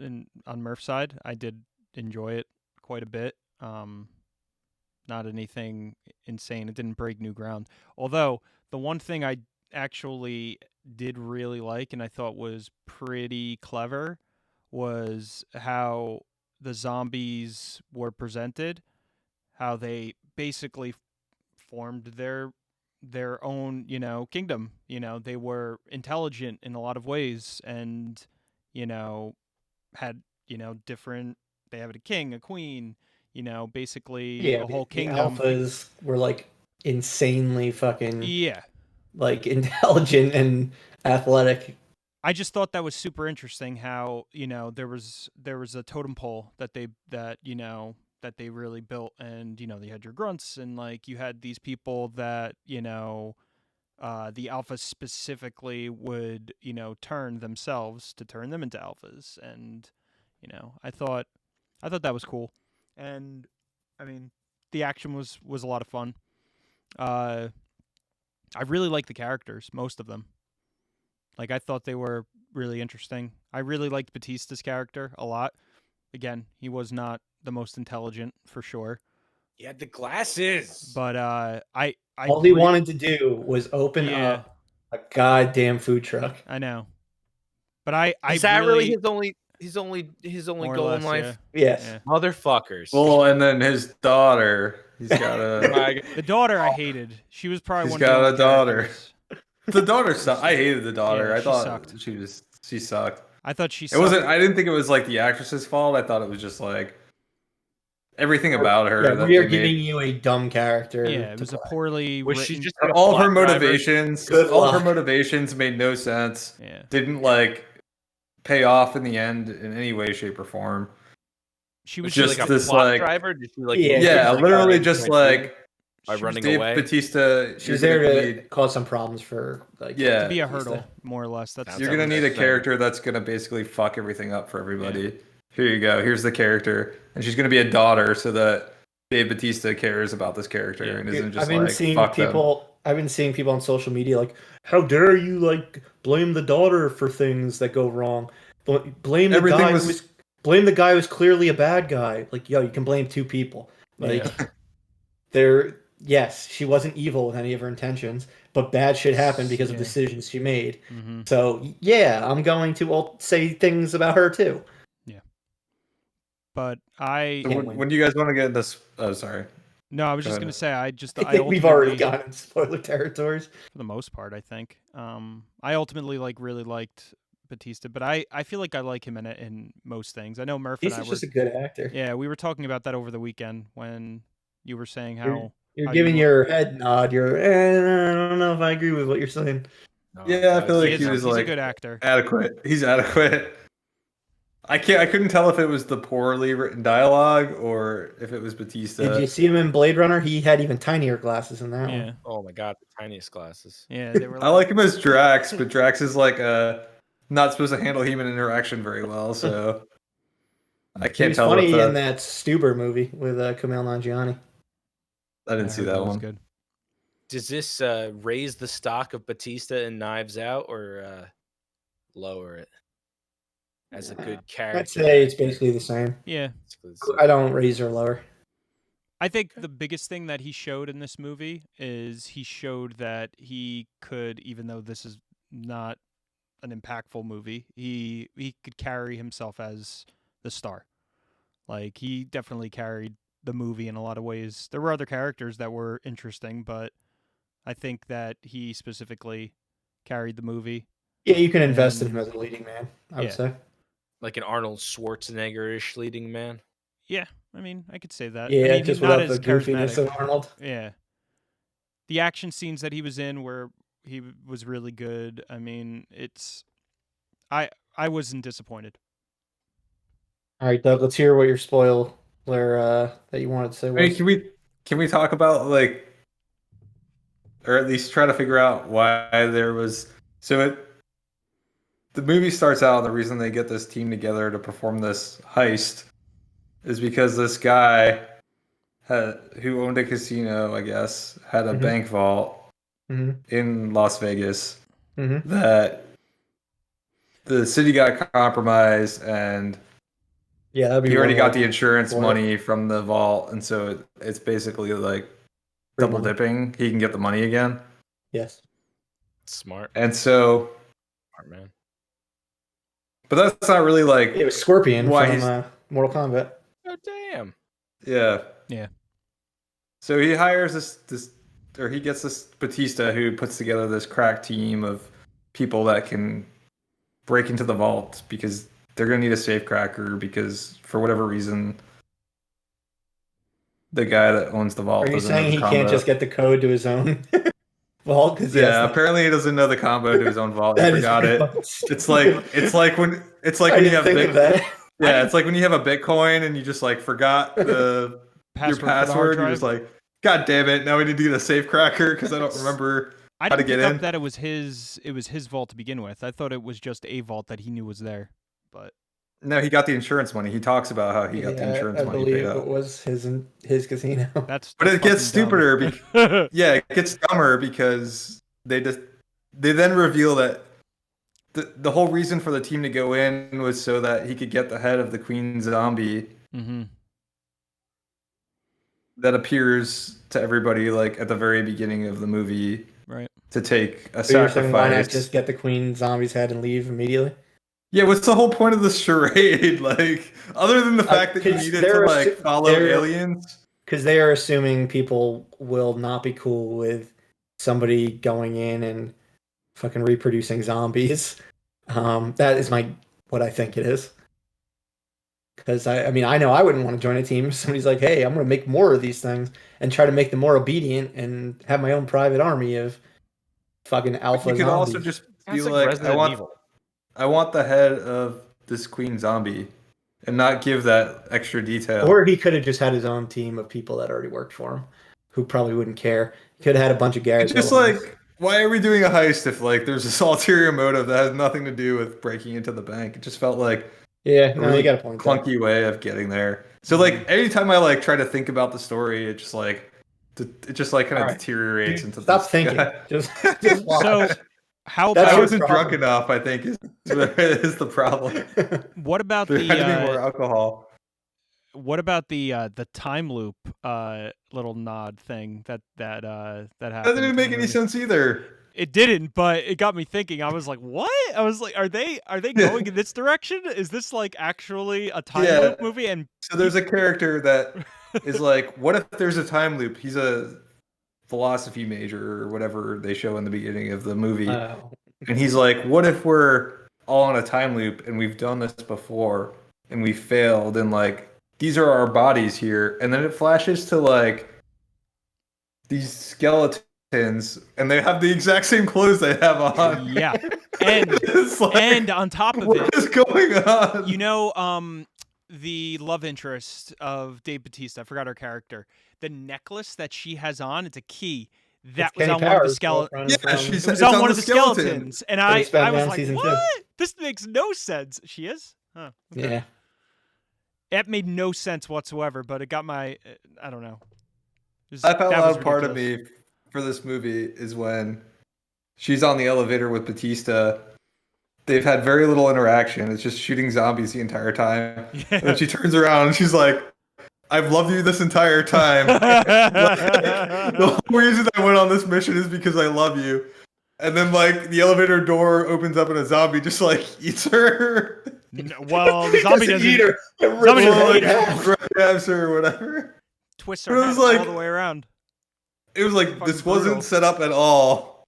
side. I did enjoy it quite a bit. Not anything insane. It didn't break new ground. Although the one thing I actually did really like and I thought was pretty clever was how the zombies were presented, how they basically formed their own, kingdom. They were intelligent in a lot of ways and, had, different, they had a king, a queen, basically a whole kingdom. The alphas were like insanely fucking like intelligent and athletic. I just thought that was super interesting how, there was a totem pole that they really built, and they had your grunts and like you had these people that the alphas specifically would turn themselves to turn them into alphas, and I thought that was cool. And I mean, the action was a lot of fun. I really liked the characters, most of them. Like I thought they were really interesting. I really liked Batista's character a lot. Again, he was not the most intelligent for sure. He had the glasses. But all he wanted to do was open up a goddamn food truck. I know. But is that really his only goal in life? Yes. Yeah. Motherfuckers. Well, and then his daughter. He's got a the daughter I hated. She was probably one of the daughter. Characters. The daughter sucked. I hated the daughter. I thought sucked. She sucked. I thought she sucked. I didn't think it was like the actress's fault. I thought it was just like everything about her. Yeah, we are giving you a dumb character. Yeah, it was a poorly written. She just all of her motivations made no sense. Yeah. Didn't like pay off in the end in any way, shape, or form. she was just like a this plot like driver. Did she like Yeah, literally just like by she was running Dave away? Batista. She's there to cause some problems for like Yeah. to be a Batista. hurdle, more or less. That's You're gonna need a character that's gonna basically fuck everything up for everybody. Yeah. Here you go. Here's the character, and she's gonna be a daughter, so that Dave Batista cares about this character Yeah. and isn't just I've been like seeing fuck people. I've been seeing people on social media like, "How dare you like blame the daughter for things that go wrong? Blame the Everything guy was- who was blame the guy who's clearly a bad guy." Like, yo, you can blame two people. Like, yes, she wasn't evil with any of her intentions, but bad shit happened because of Yeah. decisions she made. Mm-hmm. So yeah, I'm going to say things about her too. Yeah. But I them. So when do you guys want to get this? Oh, sorry. no, I was Go just ahead. gonna say I I we've already ultimately, gotten in spoiler territories. for the most part, I think. I ultimately like really liked Batista, but I feel like I like him in most things. I know Murph and I He's were just a good actor. yeah, we were talking about that over the weekend when you were saying how You're how giving you- your head nod. I don't know if I agree with what you're saying. Yeah, I feel like he he is, was he's like a good actor. adequate. He's adequate. I couldn't tell if it was the poorly written dialogue or if it was Batista. Did you see him in Blade Runner? He had even tinier glasses in that Yeah, one. Oh my god, the tiniest glasses. yeah, they were. I like him as Drax, but Drax is like not supposed to handle human interaction very well, so I He can't was tell funny if in that Stuber movie with Kumail Nanjiani. I didn't see heard that was one. good. Does this raise the stock of Batista in Knives Out or lower it as a good character? I'd say it's basically the same. Yeah, I don't raise or lower. I think the biggest thing that he showed in this movie is he showed that he could, even though this is not an impactful movie, he could carry himself as the star. Like he definitely carried the movie in a lot of ways. There were other characters that were interesting, but I think that he specifically carried the movie. Yeah, you can invest in And- him as a leading man, I would Yeah. say. Like an Arnold Schwarzenegger-ish leading man. Yeah, I mean, I could say that. Yeah, I mean, just he's not without as the goofiness charismatic. of Arnold. Yeah. The action scenes that he was in where he was really good. I mean, I wasn't disappointed. All right, Doug, let's hear what your spoiler that you wanted to say Hey, was. can we talk about like, or at least try to figure out why there was the movie starts out, the reason they get this team together to perform this heist is because this guy who owned a casino, I guess, had a Mhm. bank vault Mhm. in Las Vegas Mhm. that the city got compromised, and Yeah, that'd be he already one got way the insurance for it. money from the vault, and so it's basically like Free double money. dipping. He can get the money again, Yes. Smart, and so, smart man. but that's not really like It was Scorpion why from he's Mortal Kombat. Oh damn. yeah. Yeah. So he hires this or he gets this Batista who puts together this crack team of people that can break into the vault because they're going to need a safe cracker because for whatever reason the guy that owns the vault Are you doesn't know saying the he combo. can't just get the code to his own vault? Because Yeah, apparently he doesn't know the combo to his own vault. He that is forgot pretty it. fucking It's like stupid. when I you didn't have think of that. yeah, it's like when you have a Bitcoin and you just like forgot your Password for the hard password. You're just drive. like, God damn it! Now we need to get a safe cracker because I don't remember I how to didn't get pick up in. that it was his vault to begin with. I thought it was just a vault that he knew was there. But No, he got the insurance money. He talks about how he got the insurance I money believe paid it out. was his casino. that's But it gets fucking dumb. stupider. Yeah, it gets dumber because they then reveal that the whole reason for the team to go in was so that he could get the head of the Queen Zombie Mm-hmm. that appears to everybody like at the very beginning of the movie Right. to take a So you're saying why not sacrifice. just get the Queen Zombie's head and leave immediately? Yeah, what's the whole point of this charade? Like, other than the fact that you 'cause needed to they're like assu- follow they're- aliens. Because they are assuming people will not be cool with somebody going in and fucking reproducing zombies. That is what I think it is. Because I mean, I know I wouldn't want to join a team if somebody's like, "Hey, I'm going to make more of these things and try to make them more obedient and have my own private army of fucking alpha You could zombies." also just be Sounds like like, Resident Evil. I want the head of this Queen Zombie. and not give that extra detail. Or he could have just had his own team of people that already worked for him, who probably wouldn't care. He could have had a bunch of Garrett. It's just like, why are we doing a heist if like there's this ulterior motive that has nothing to do with breaking into the bank? It just felt like yeah, a really you got a point. Clunky way of getting there. So like anytime I like try to think about the story, it just like kind of deteriorates into. Stop thinking. Just watch. So how I about wasn't drunk enough, I think, is the problem. what about There the had to be more alcohol. what about the time loop little nod thing that happened? That didn't even make any sense either. It didn't, but it got me thinking. I was like, "What?" I was like, "Are they going in this direction? Is this like actually a time loop movie?" And so there's a character that is like, "What if there's a time loop?" He's a philosophy major or whatever they show in the beginning of the movie, and he's like, "What if we're all on a time loop and we've done this before and we failed and like these are our bodies here?" And then it flashes to like these skeletons. And they have the exact same clothes they have on. Yeah, and like, and on top of what is going on? You know, the love interest of Dave Bautista, I forgot her character. The necklace that she has on, it's a key. That was on one of the skeletons. Yeah, it was on one of the skeletons. And I was like, what? This makes no sense. She is? Huh. Okay. Yeah. It made no sense whatsoever, but it got my, I don't know. I felt a lot part of me for this movie is when she's on the elevator with Bautista. They've had very little interaction. It's just shooting zombies the entire time. Yeah. And then she turns around and she's like, "I've loved you this entire time." The whole reason I went on this mission is because I love you. And then like the elevator door opens up and a zombie just like eats her. No, well, the zombie doesn't eat her. Zombie doesn't eat her. Grabs her or whatever. Twists her head all the way around. It was like this wasn't set up at all.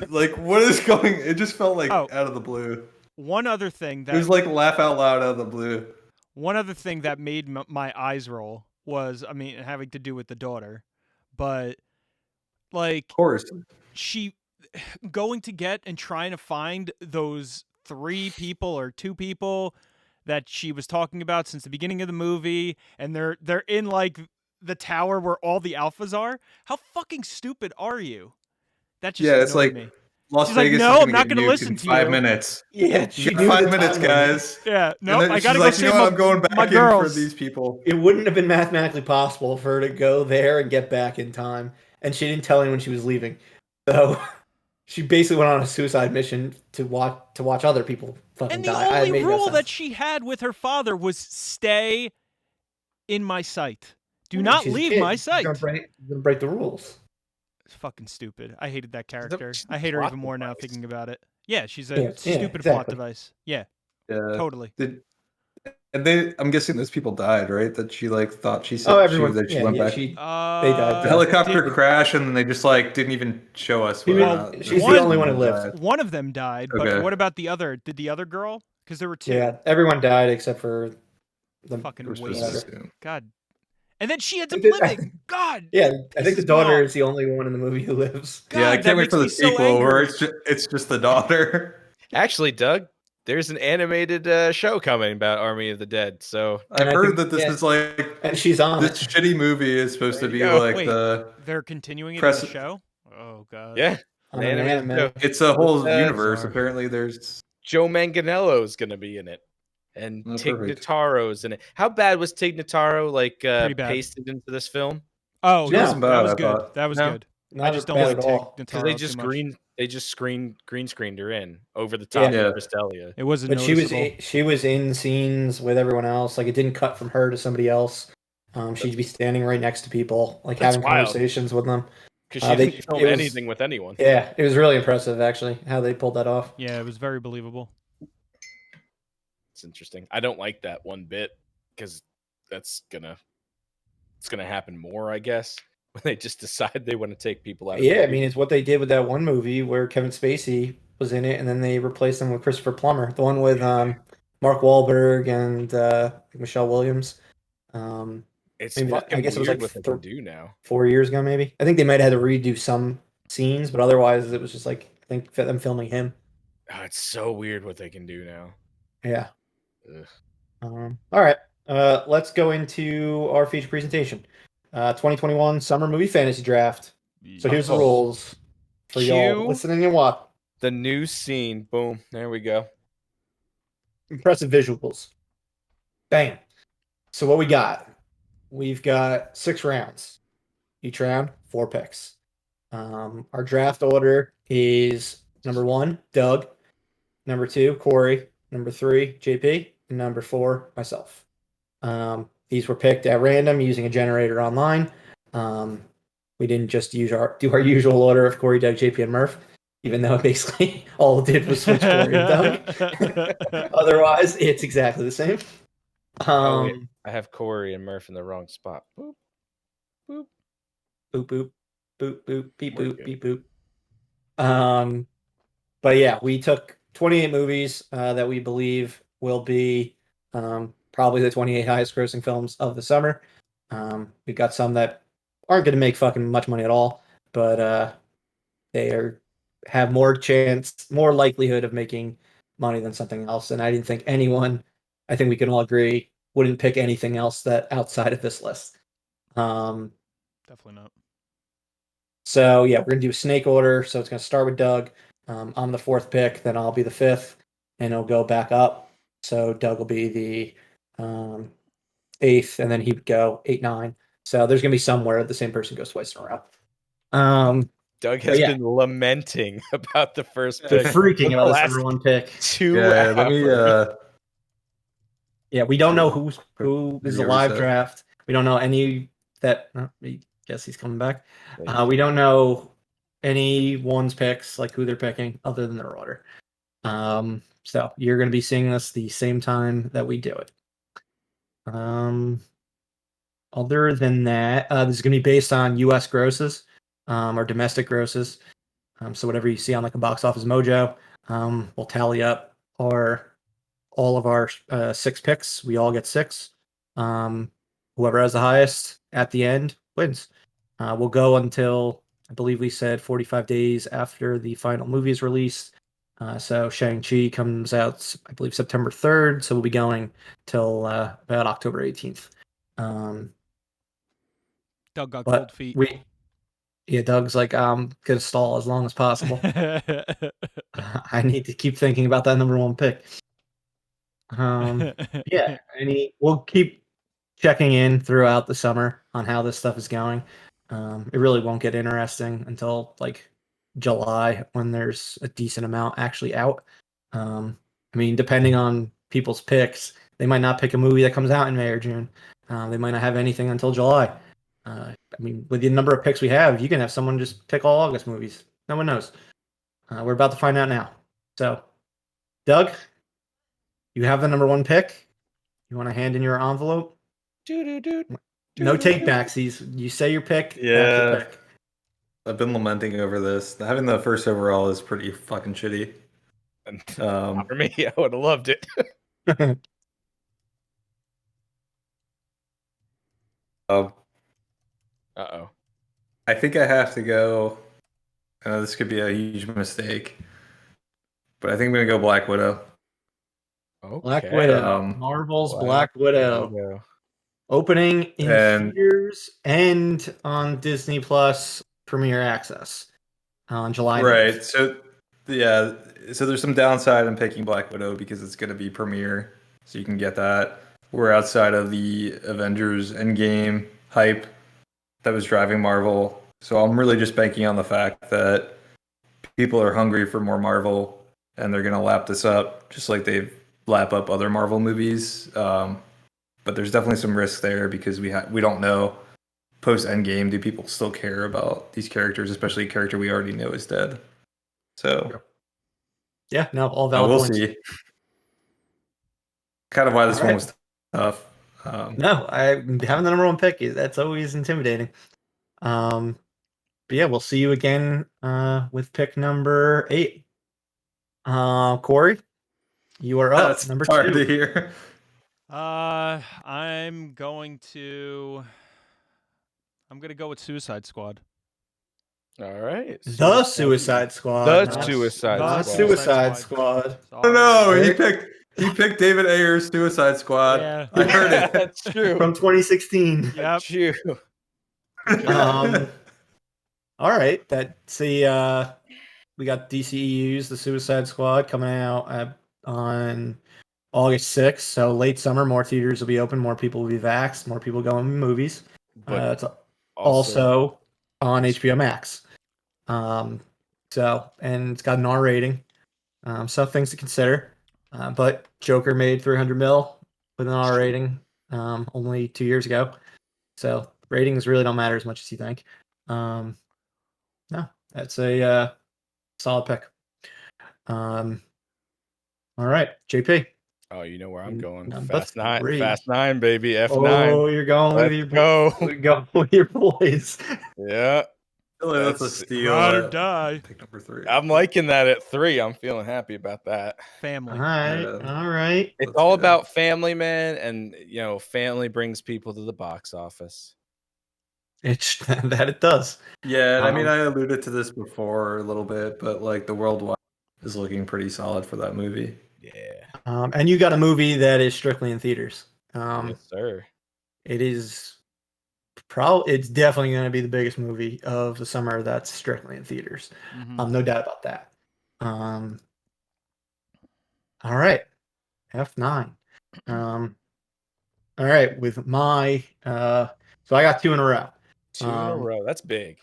Like, what is going? It just felt like out of the blue. One other thing that it was like laugh out loud out of the blue. One other thing that made my eyes roll was, I mean, having to do with the daughter, but like, of course, she going to get and trying to find those 3 people or 2 people that she was talking about since the beginning of the movie, and they're in like the tower where all the alphas are. How fucking stupid are you? That just it's like me. Las She's Vegas. Like, no, I'm not going to listen to 5 you. minutes. Yeah, you got 5 minutes, guys. Yeah, no, I got to go like, save I'm going back in girls. for these people. It wouldn't have been mathematically possible for her to go there and get back in time, and she didn't tell anyone she was leaving. So she basically went on a suicide mission to watch other people fucking die. And the only rule that she had with her father was stay in my sight. Do not leave my sight. You're gonna break the rules. It's fucking stupid. I hated that character. I hate her even more now thinking about it. Yeah, she's a stupid plot device. Yeah, totally. I'm guessing those people died, right? That she like thought she said everyone, she went back. They died. The helicopter crashed, and then they just like didn't even show us. She's the only one who lived. One of them died, but what about the other? Did the other girl? Because there were 2. Yeah, everyone died except for the fucking waste. God. And then she ends up living. God. Yeah, I think the daughter is the only one in the movie who lives. God, I can't wait for the sequel where it's just the daughter. Actually, Doug, there's an animated show coming about Army of the Dead. So I've heard that this is like, and she's on this shitty movie is supposed to be like they're continuing it in the show. Oh god. Yeah, it's a whole universe. Apparently, there's Joe Manganiello's gonna be in it. And Tig Notaro's in it. How bad was Tig Notaro pasted into this film? Oh, no, that was good. That was good. I just don't like Tig Notaro because they just green screened her in over the top of Bristelia. It wasn't. But she was in scenes with everyone else. Like it didn't cut from her to somebody else. She'd be standing right next to people, like having conversations with them. Because she didn't film anything with anyone. Yeah, it was really impressive actually how they pulled that off. Yeah, it was very believable. It's interesting. I don't like that one bit because it's gonna happen more, I guess, when they just decide they want to take people out. Yeah, I mean, it's what they did with that one movie where Kevin Spacey was in it, and then they replaced him with Christopher Plummer, the one with Mark Wahlberg and Michelle Williams. It's fucking I guess it was like what they can do now. 4 years ago, maybe. I think they might have had to redo some scenes, but otherwise, it was just like I think them filming him. Oh, it's so weird what they can do now. Yeah. Ugh. All right. Let's go into our feature presentation. 2021 Summer Movie Fantasy Draft. So here's the rules for y'all listening and watching. The new scene. Boom. There we go. Impressive visuals. Bam. So what we got? We've got 6 rounds. Each round, 4 picks. Our draft order is number 1, Doug. Number 2, Corey. Number 3, JP. And number 4, myself. These were picked at random using a generator online. We didn't just do our usual order of Corey, Doug, JP, and Murph, even though basically all it did was switch Corey and Doug. Otherwise, it's exactly the same. Wait. I have Corey and Murph in the wrong spot. Boop, boop, boop, boop, boop, boop, beep, boop, beep, boop. But yeah, we took 28 movies that we believe will be probably the 28 highest grossing films of the summer. We've got some that aren't going to make fucking much money at all, but have more likelihood of making money than something else. And I didn't think anyone, I think we can all agree, wouldn't pick anything else that outside of this list. Definitely not. So yeah, we're gonna do a snake order. So it's gonna start with Doug. I'm the 4th pick, then I'll be the 5th, and it'll go back up. So Doug will be the 8th, and then he'd go 8, 9. So there's gonna be somewhere the same person goes twice in a row. Doug has been lamenting about the first pick. Freaking about this number 1 pick. 2 hours. Let me. Yeah, we don't know who is a live draft. We don't know any that. I guess he's coming back. We don't know anyone's picks, like who they're picking, other than their order. So you're going to be seeing this the same time that we do it. Other than that, this is going to be based on U.S. grosses or domestic grosses. So whatever you see on like a Box Office Mojo, we'll tally up all of our 6 picks. We all get 6. Whoever has the highest at the end wins. We'll go until, I believe we said 45 days after the final movie is released. So Shang-Chi comes out, I believe, September 3rd. So we'll be going till about October 18th. Doug got cold feet. Doug's like, I'm going to stall as long as possible. I need to keep thinking about that number 1 pick. We'll keep checking in throughout the summer on how this stuff is going. It really won't get interesting until like July when there's a decent amount actually out. Depending on people's picks, they might not pick a movie that comes out in May or June. They might not have anything until July. With the number of picks we have, you can have someone just pick all August movies. No one knows. We're about to find out now. So, Doug, you have the number 1 pick. You want to hand in your envelope? No take backsies. You say your pick. Yeah. That's your pick. I've been lamenting over this. Having the first overall is pretty fucking shitty. For me, I would have loved it. Uh-oh. I think I have to go. This could be a huge mistake, but I think I'm going to go Black Widow. Okay. Black Widow. Marvel's Black Widow. Opening in theaters and on Disney Plus Premiere Access on July 9th. Right. So there's some downside in picking Black Widow because it's going to be Premiere, so you can get that. We're outside of the Avengers Endgame hype that was driving Marvel. So I'm really just banking on the fact that people are hungry for more Marvel and they're going to lap this up just like they lap up other Marvel movies. But there's definitely some risk there because we don't know post Endgame, do people still care about these characters, especially a character we already know is dead. So yeah, no, all valid we'll points. see. Kind of why this one was tough. No, having the number 1 pick, that's always intimidating. But yeah, we'll see you again with pick number 8. Corey, you are up. That's number hard 2. to hear. I'm going to go with Suicide Squad. All right. The Suicide Squad. The Suicide Squad. Suicide Squad. Oh no, he picked He picked David Ayer's Suicide Squad. Yeah. I heard it. That's true. From 2016. Yep. True. All right. We got DCEU's The Suicide Squad coming out on August 6th. So late summer, more theaters will be open, more people will be vaxxed, more people going to movies. But It's also on HBO Max. And it's got an R rating. So things to consider. But Joker made 300 mil with an R rating only 2 years ago. So ratings really don't matter as much as you think. No, that's a solid pick. All right, JP. Oh, you know where I'm going. Number Fast 9. 3. Fast 9, baby. F9. Oh, you're going with your Let's go with your boys. Yeah. That's a steal. Ride or die. Pick number 3. I'm liking that at 3. I'm feeling happy about that. Family. All right. It's all about family, man, and family brings people to the box office. It's that it does. Yeah, and I mean, I alluded to this before a little bit, but like the worldwide is looking pretty solid for that movie. Yeah. And you got a movie that is strictly in theaters. Yes, sir. It is it's definitely going to be the biggest movie of the summer that's strictly in theaters. Mm-hmm. No doubt about that. All right, F9. All right, with my so I got 2 in a row. 2 in a row. That's big.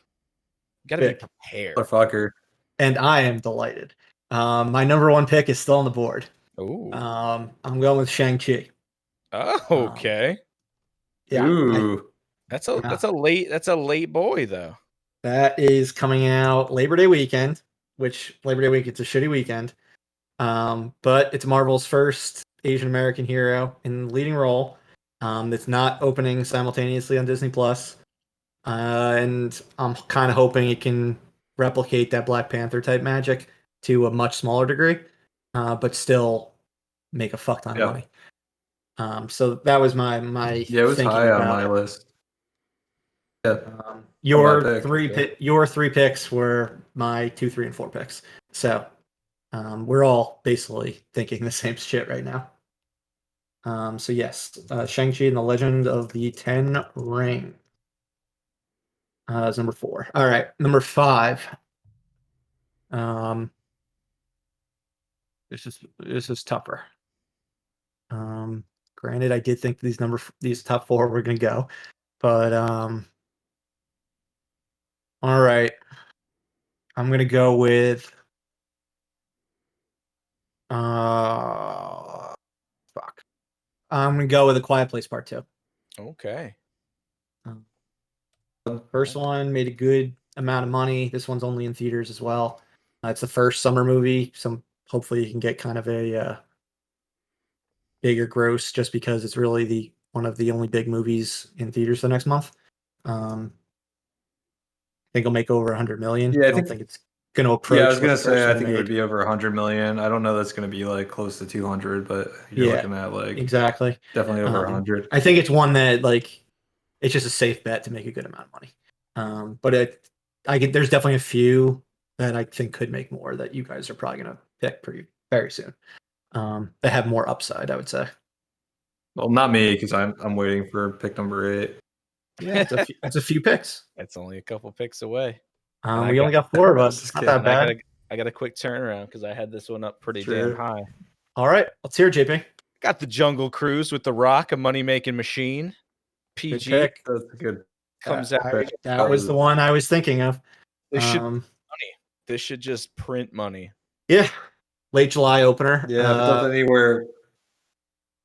You got to be prepared. Motherfucker. And I am delighted. My number 1 pick is still on the board. Ooh. I'm going with Shang-Chi. Oh, okay. Yeah. Ooh. That's a late boy though. That is coming out Labor Day weekend, which Labor Day weekend's a shitty weekend. But it's Marvel's first Asian American hero in the leading role. It's not opening simultaneously on Disney Plus. And I'm kind of hoping it can replicate that Black Panther type magic to a much smaller degree, but still make a fuck ton of money. So that was my it was high on my list. Yeah. Your 3 picks were my 2, 3, and 4 picks. So we're all basically thinking the same shit right now. So yes, Shang-Chi and the Legend of the Ten Rings is number 4. All right, number 5. This is tougher. Granted, I did think these top 4 were gonna go, but all right, I'm gonna go with fuck. I'm gonna go with A Quiet Place Part 2. Okay. First one made a good amount of money. This one's only in theaters as well. It's the first summer movie, so hopefully you can get kind of a bigger gross, just because it's really one of the only big movies in theaters the next month. I think it'll make over 100 million. Yeah, I don't think it's going to approach. Yeah, I was gonna what the first say I one think it would made. be over 100 million. I don't know that's gonna be like close to 200, but you're looking at like exactly definitely over 100. I think it's one that it's just a safe bet to make a good amount of money. But there's definitely a few that I think could make more that you guys are probably gonna pick very soon. That have more upside, I would say. Well, not me, because I'm waiting for pick number 8. Yeah, it's a few picks. It's only a couple picks away. We only got 4 of us. It's not that bad. I got a quick turnaround because I had this one up pretty damn high. All right, let's hear it, JP. Got the Jungle Cruise with The Rock, a money-making machine. PG. Good pick. That's good. Comes out. That was the one I was thinking of. This should money. This should just print money. Yeah, late July opener. Yeah, if it does anywhere.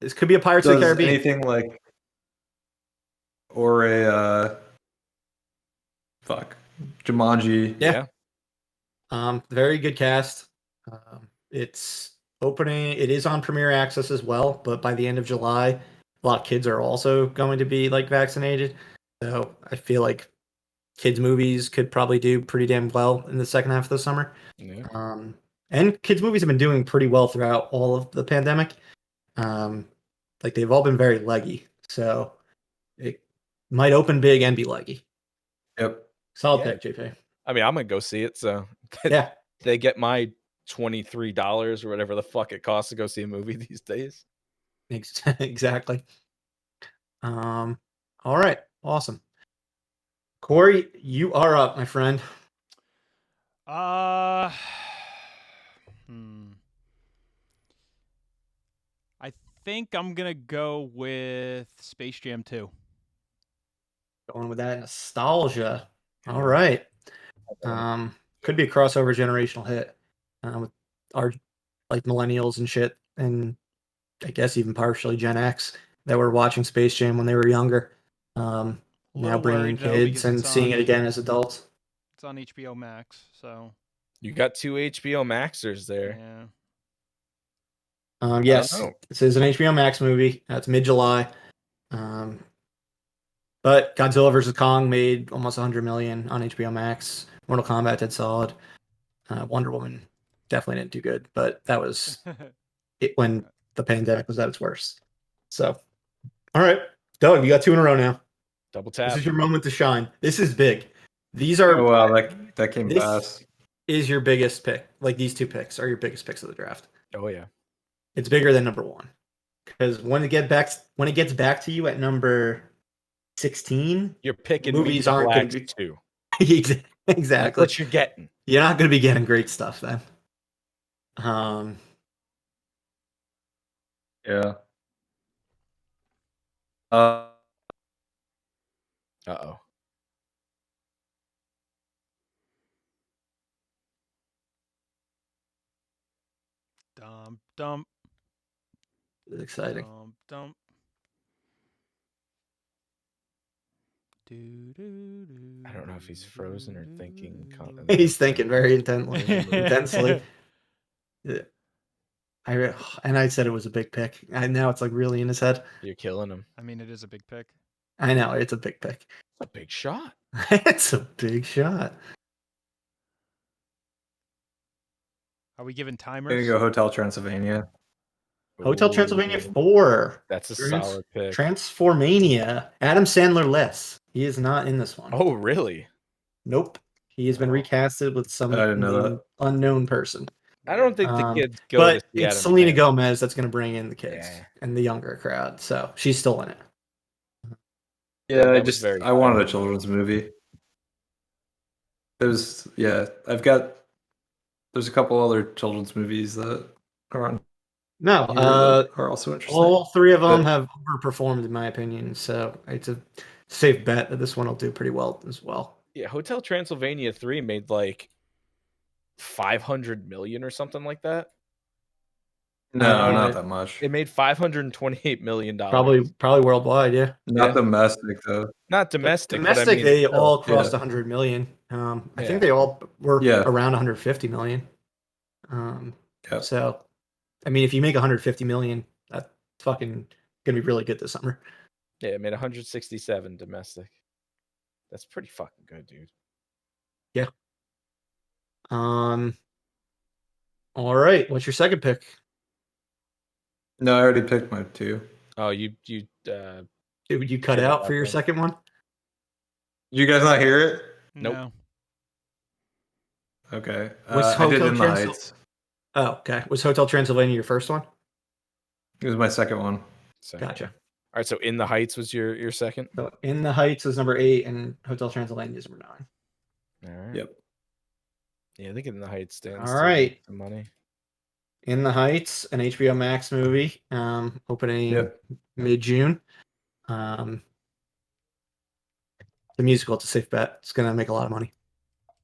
This could be a Pirates of the Caribbean. Anything like, or a Jumanji. Yeah. Very good cast. It's opening. It is on Premiere Access as well, but by the end of July, a lot of kids are also going to be vaccinated. So I feel like kids movies could probably do pretty damn well in the second half of the summer. Yeah. And kids movies have been doing pretty well throughout all of the pandemic. They've all been very leggy. So it might open big and be leggy. Yep. Solid pick, JP. I mean, I'm gonna go see it. So yeah, they get my $23 or whatever the fuck it costs to go see a movie these days. Exactly. All right. Awesome. Corey, you are up, my friend. I think I'm gonna go with Space Jam 2. Going with that nostalgia. All right. Could be a crossover generational hit with our like millennials and shit, and I guess even partially Gen X that were watching Space Jam when they were younger. Now bringing in kids and seeing it again as adults. It's on HBO Max, so you got 2 HBO Maxers there. Yeah. Yes, this is an HBO Max movie. It's mid-July. But Godzilla vs. Kong made almost 100 million on HBO Max. Mortal Kombat did solid. Wonder Woman definitely didn't do good, but that was it when the pandemic was at its worst. So, all right, Doug, you got 2 in a row now. Double tap. This is your moment to shine. This is big. These are that came fast. Is your biggest pick. Like these 2 picks are your biggest picks of the draft. Oh yeah. It's bigger than number 1. Because when it gets back to you at number 16, you're picking movies aren't going to be 2. Exactly. That's what you're getting. You're not going to be getting great stuff then. Yeah. Uh-oh. Dump. It's exciting. Dump. I don't know if he's frozen or thinking. He's thinking very intensely. Yeah. I said it was a big pick. And now it's like really in his head. You're killing him. I mean, it is a big pick. I know, it's a big pick. It's a big shot. It's a big shot. Are we giving timers? I'm gonna go Hotel Transylvania. Hotel Transylvania 4. That's a solid pick. Transformania. Adam Sandler less. He is not in this one. Oh, really? Nope. He has been recasted with some unknown person. I don't think the kids go but to see it's Adam Selena Sandler. Gomez that's going to bring in the kids and the younger crowd. So she's still in it. Yeah, I wanted a children's movie. There's a couple other children's movies that are on. No, are also interesting. All 3 of them have overperformed in my opinion, so it's a safe bet that this one will do pretty well as well. Yeah, Hotel Transylvania 3 made like 500 million or something like that. No, not that much. It made $528 million. Probably worldwide, yeah. Not domestic though. Not domestic. Domestic, but I mean, they all crossed 100 million. I think they all were around 150 million. So, I mean, if you make 150 million, that's fucking gonna be really good this summer. Yeah, it made 167 domestic. That's pretty fucking good, dude. Yeah. All right. What's your second pick? No, I already picked my 2. Oh, you Did you cut out for your second one? You guys not hear it? Nope. No. Okay. I did In the Heights. Oh, okay. Was Hotel Transylvania your first one? It was my second one. Gotcha. All right, so In the Heights was your second? So In the Heights was number 8 and Hotel Transylvania is number 9. All right. Yep. Yeah, I think In the Heights stands. All right. The money. In the Heights, an HBO Max movie, opening mid-June. The musical, it's a safe bet. It's gonna make a lot of money.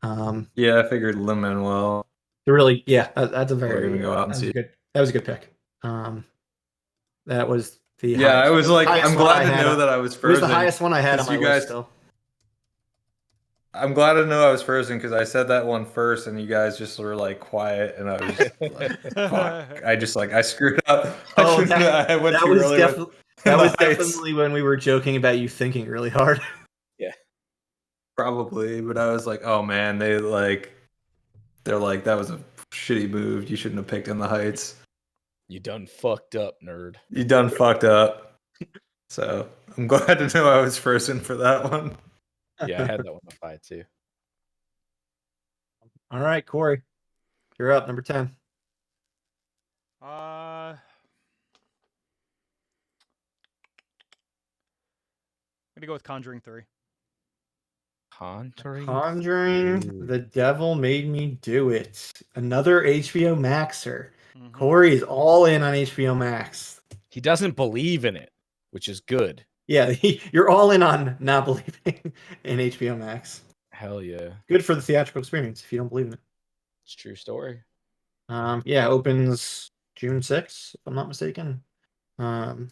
I figured Lin-Manuel. Really, that's a very gonna go out and see. That was a good pick. That was the highest, I was like, I'm glad to know that I was frozen. It was the highest one I had on my list still. I'm glad to know I was frozen because I said that one first, and you guys just were like quiet, and I was just like, fuck. I screwed up. I went too early. That was definitely when we were joking about you thinking really hard. Yeah, probably. But I was like, oh man, they're like, that was a shitty move. You shouldn't have picked In the Heights. You done fucked up, nerd. You done fucked up. So I'm glad to know I was frozen for that one. Yeah, I had that one to fight too. All right, Corey. you're up. Number 10. I'm gonna go with Conjuring 3. Conjuring, The Devil Made Me Do It. Another HBO Maxer. Corey is all in on HBO Max. He doesn't believe in it, which is good. Yeah, you're all in on not believing in HBO Max. Hell yeah. Good for the theatrical experience if you don't believe in it. It's a true story. Yeah, opens June 6th, if I'm not mistaken. The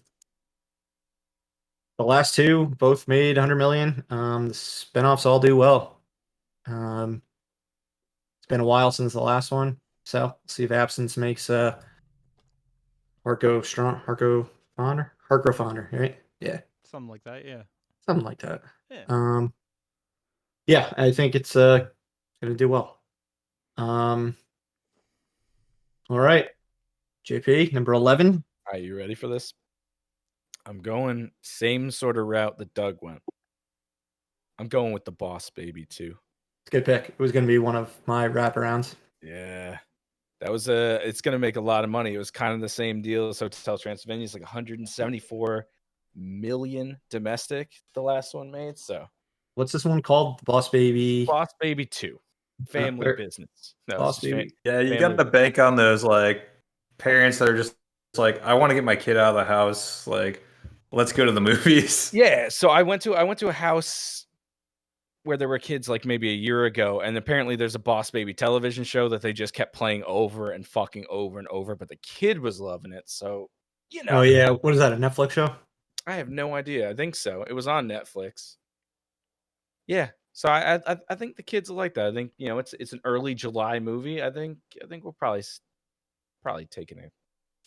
last two both made 100 million. The spinoffs all do well. It's been a while since the last one, so we'll see if Absence makes Harko strong. Harko fonder, right? Yeah, Something like that. Yeah. something like that. Yeah. Yeah, I think it's gonna do well. All right, JP, number 11. Are you ready for this? I'm going same sort of route that Doug went. I'm going with The Boss Baby 2. It's a good pick. It was going to be one of my wraparounds. Yeah. That was it's going to make a lot of money. It was kind of the same deal as Hotel Transylvania. It's like 174 million domestic the last one made. So what's this one called? Boss Baby 2. Family business. No, Boss Baby. Yeah, you got to bank on those like parents that are just like, I want to get my kid out of the house. Like, let's go to the movies. Yeah. So I went to a house where there were kids like maybe a year ago, and apparently there's a Boss Baby television show that they just kept playing over and fucking over and over, but the kid was loving it. So, Oh yeah, what is that, a Netflix show? I have no idea. I think so. It was on Netflix. Yeah. So I think the kids will like that. I think, it's an early July movie. I think we'll probably taking a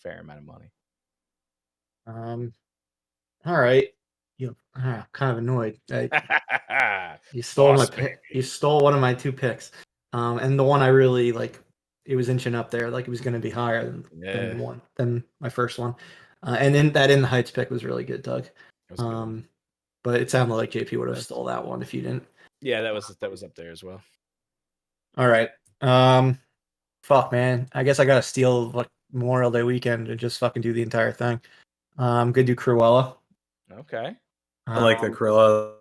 fair amount of money. All right. I'm kind of annoyed. You stole you stole one of my two picks. And the one I really like, it was inching up there, like it was going to be higher than my first one. And then that In the Heights pick was really good, Doug. But it sounded like JP would have stole that one if you didn't. Yeah, that was up there as well. All right. Fuck, man. I guess I gotta steal like Memorial Day weekend and just fucking do the entire thing. I'm gonna do Cruella. Okay. I like the Cruella.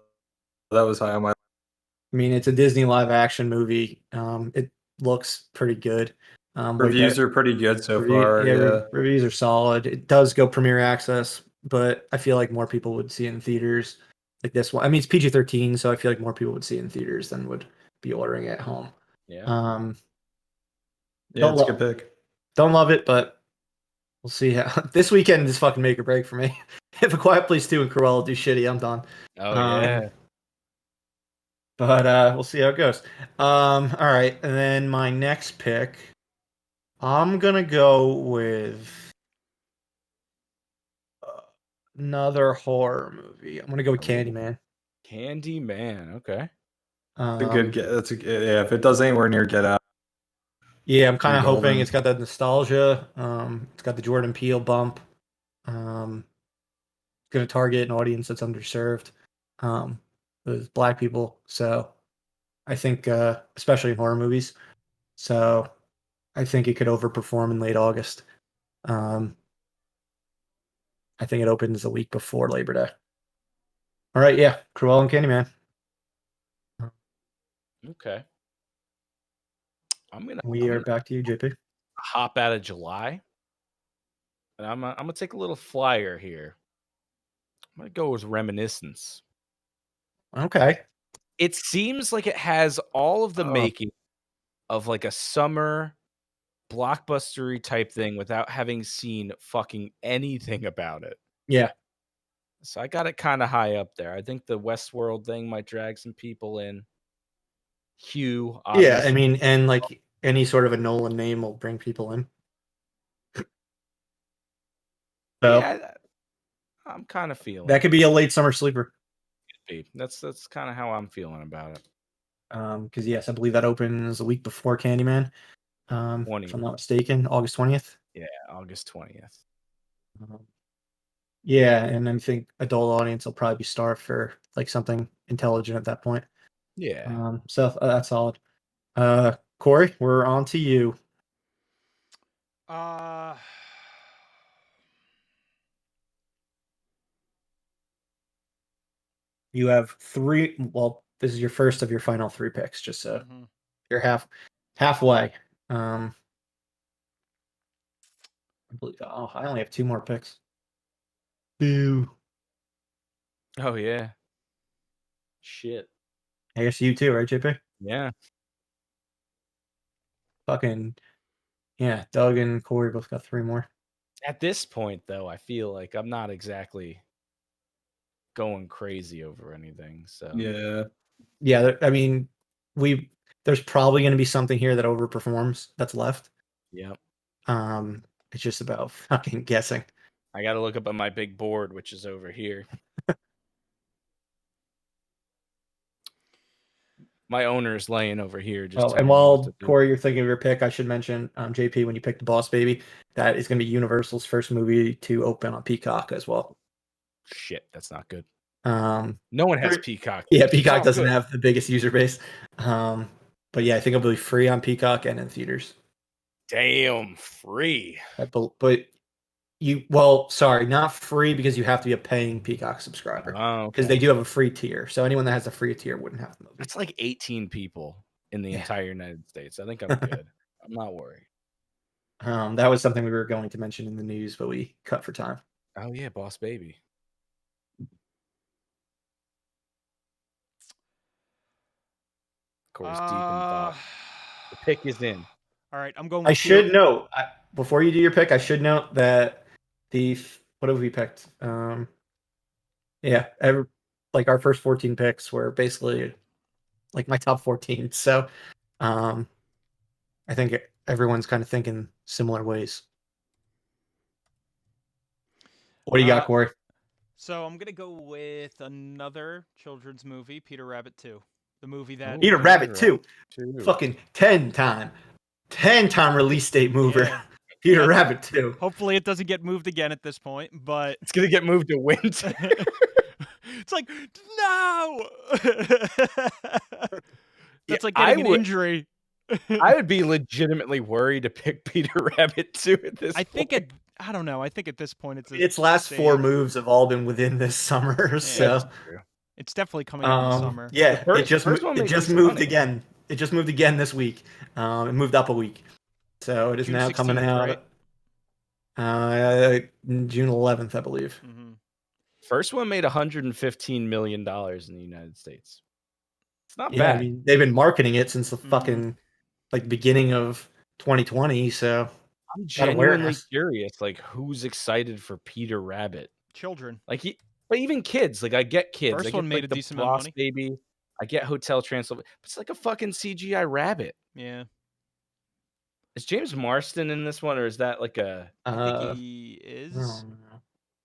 That was high on my. I mean, it's a Disney live action movie. It looks pretty good. Reviews are pretty good so far. Yeah, reviews are solid. It does go premiere access, but I feel like more people would see it in theaters. Like this one, I mean, it's PG-13, so I feel like more people would see it in theaters than would be ordering it at home. Yeah. Yeah, it's a good pick. Don't love it, but we'll see how this weekend is fucking make or break for me. If A Quiet Place 2 and Cruella do shitty, I'm done. Oh yeah. But we'll see how it goes. All right, and then my next pick, I'm gonna go with another horror movie. I'm gonna go with Candyman. Candyman, okay. A good get. Yeah. If it does anywhere near Get Out. Yeah, I'm kind of hoping it's got that nostalgia. It's got the Jordan Peele bump. It's gonna target an audience that's underserved, with Black people. So I think, especially in horror movies. So I think it could overperform in late August. I think it opens a week before Labor Day. All right, yeah, Cruella and Candyman. Okay. We are back to you, JP. Hop out of July, and I'm gonna take a little flyer here. I'm gonna go with Reminiscence. Okay. It seems like it has all of the making of like a summer blockbustery type thing without having seen fucking anything about it. Yeah. So I got it kind of high up there. I think the Westworld thing might drag some people in. Hugh, obviously. Yeah, I mean, and like any sort of a Nolan name will bring people in. So yeah, I'm kind of feeling that could be a late summer sleeper. That's kind of how I'm feeling about it. Because yes, I believe that opens a week before Candyman. If I'm not mistaken, August 20th. Yeah, August 20th. Yeah, and I think adult audience will probably be starved for like something intelligent at that point. Yeah. So that's solid. Corey, we're on to you. You have three. Well, this is your first of your final three picks, just so you're halfway. I believe. Oh, I only have two more picks. Boo. Oh yeah. Shit. I guess you too, right, JP? Yeah. Fucking yeah. Doug and Corey both got three more. At this point, though, I feel like I'm not exactly going crazy over anything. So yeah. I mean, there's probably going to be something here that overperforms that's left. Yep. It's just about fucking guessing. I got to look up on my big board, which is over here. My owner's laying over here. Just and while Corey, you're thinking of your pick, I should mention, JP, when you picked the Boss Baby, that is going to be Universal's first movie to open on Peacock as well. Shit, that's not good. No one has Peacock. Yeah, Peacock doesn't have the biggest user base. But yeah, I think it'll be free on Peacock and in theaters. Damn, free. But sorry, not free because you have to be a paying Peacock subscriber. Oh, because they do have a free tier. So anyone that has a free tier wouldn't have the movie. It's like 18 people in the entire United States. I think I'm good. I'm not worried. That was something we were going to mention in the news, but we cut for time. Oh yeah, Boss Baby. Corey's deep in thought. The pick is in. All right, I'm going. I should note before you do your pick. I should note that what have we picked? Yeah, our first 14 picks were basically like my top 14. So, I think everyone's kind of thinking similar ways. What do you got, Corey? So I'm gonna go with another children's movie, Peter Rabbit 2. The movie that Peter Rabbit 2. Fucking 10-time release date mover. Yeah. Peter Rabbit 2. Hopefully it doesn't get moved again at this point, but it's gonna get moved to winter. It's like, no. That's like getting an injury. I would be legitimately worried to pick Peter Rabbit 2 at this point. I don't know. I think at this point its last four moves have all been within this summer, so it's definitely coming in the summer. Yeah, it just moved again. It just moved again this week. It moved up a week, so it is now coming out. Right? June 11th, I believe. Mm-hmm. First one made $115 million in the United States. It's not bad. I mean, they've been marketing it since the fucking beginning of 2020. So I'm genuinely curious, like who's excited for Peter Rabbit? Children, but even kids. Like I get kids. First one made a decent amount of money. Baby. I get Hotel Transylvania. It's like a fucking CGI rabbit. Yeah. Is James Marsden in this one, or is that like a? I think he is.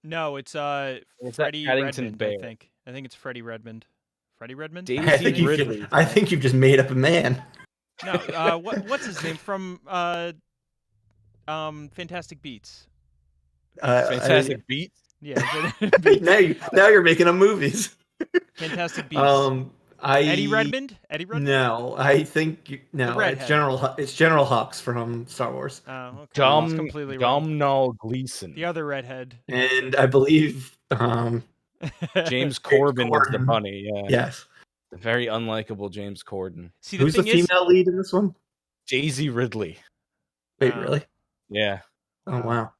No, it's Freddie Redmond. I think it's Freddie Redmond. Freddie Redmond. Daisy Ridley. I think you've just made up a man. No, what's his name from Fantastic Beasts? Fantastic Beasts. Yeah. now you're making up movies. Fantastic Beasts. Eddie Redmond? No, I think it's General Hux from Star Wars. Oh, okay. Domhnall Gleeson. The other redhead. And I believe James Corbin was the bunny. Yeah. Yes. The very unlikable James Corden. See, who's the female lead in this one? Daisy Ridley. Wait, really? Yeah. Oh wow.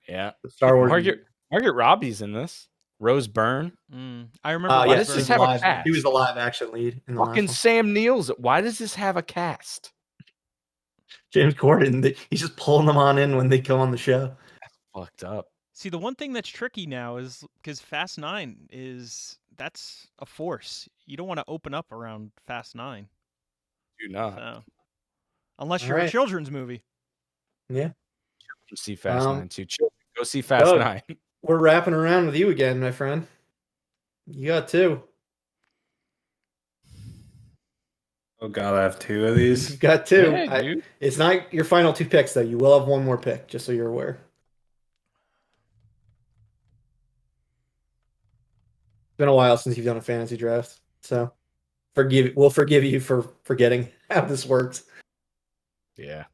Yeah. Star Wars. Margaret Robbie's in this. Rose Byrne. I remember. Why does this have a cast? He was the live action lead in the fucking Sam Neill's. Why does this have a cast? James Corden. He's just pulling them on in when they come on the show. That's fucked up. See, the one thing that's tricky now is because Fast 9 that's a force. You don't want to open up around Fast 9. Do not. So, unless you're a children's movie. Yeah. See Fast 9 too. Children, go see Fast 9. We're wrapping around with you again, my friend. You got two. Oh god, I have two of these. You've got two. Yeah, it's not your final two picks, though. You will have one more pick, just so you're aware. It's been a while since you've done a fantasy draft, so we'll forgive you for forgetting how this works. Yeah.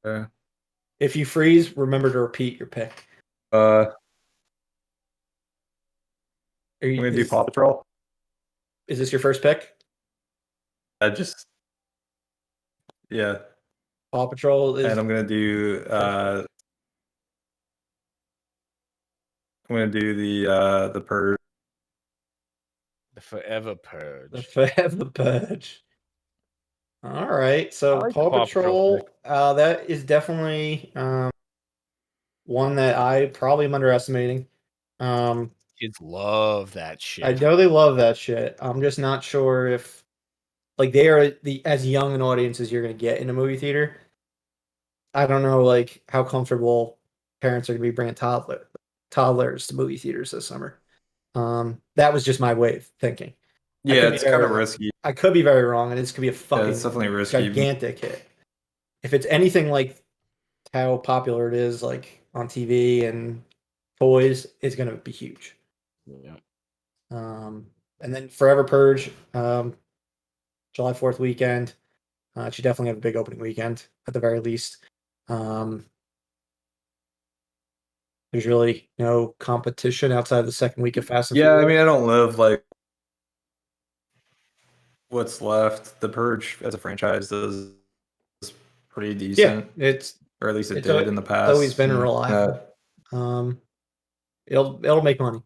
If you freeze, remember to repeat your pick. I'm gonna do Paw Patrol. Is this your first pick? Yeah. Paw Patrol is. And I'm gonna do the Purge. The Forever Purge. The Forever Purge. All right, so like Paw Paw Patrol Patrol, that is definitely one that I probably am underestimating. Kids love that shit. I know they love that shit. I'm just not sure if like they are as young an audience as you're gonna get in a movie theater. I don't know like how comfortable parents are gonna be bringing toddlers to movie theaters this summer. That was just my way of thinking. Yeah, it's kind of risky. I could be very wrong, and this could be a fucking it's definitely risky. gigantic hit. If it's anything like how popular it is, like on TV and toys, it's gonna be huge. Yeah. And then Forever Purge, July 4th weekend. It should definitely have a big opening weekend at the very least. There's really no competition outside the second week of Fast and Yeah, Furious. I mean, I don't live like what's left. The Purge as a franchise is pretty decent. Yeah, or at least it did in the past. It's always been reliable. It'll make money.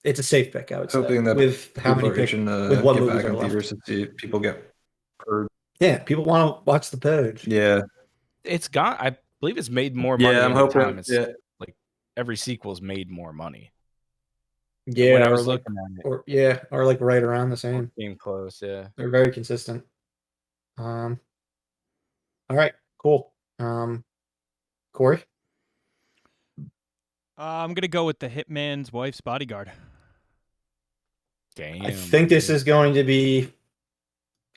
It's a safe pick, I would say. Hoping that with how many picks, with what movies are left. Theaters to see people get Purge. Yeah, people want to watch the Purge. Yeah, it's got. I believe it's made more money. Yeah, I'm every hoping. Time. It's Yeah. like every sequel's made more money. Yeah, when I was looking at it, or like right around the same. Being close, yeah. They're very consistent. All right, cool. Corey? I'm gonna go with the Hitman's Wife's Bodyguard. Damn. I think this is going to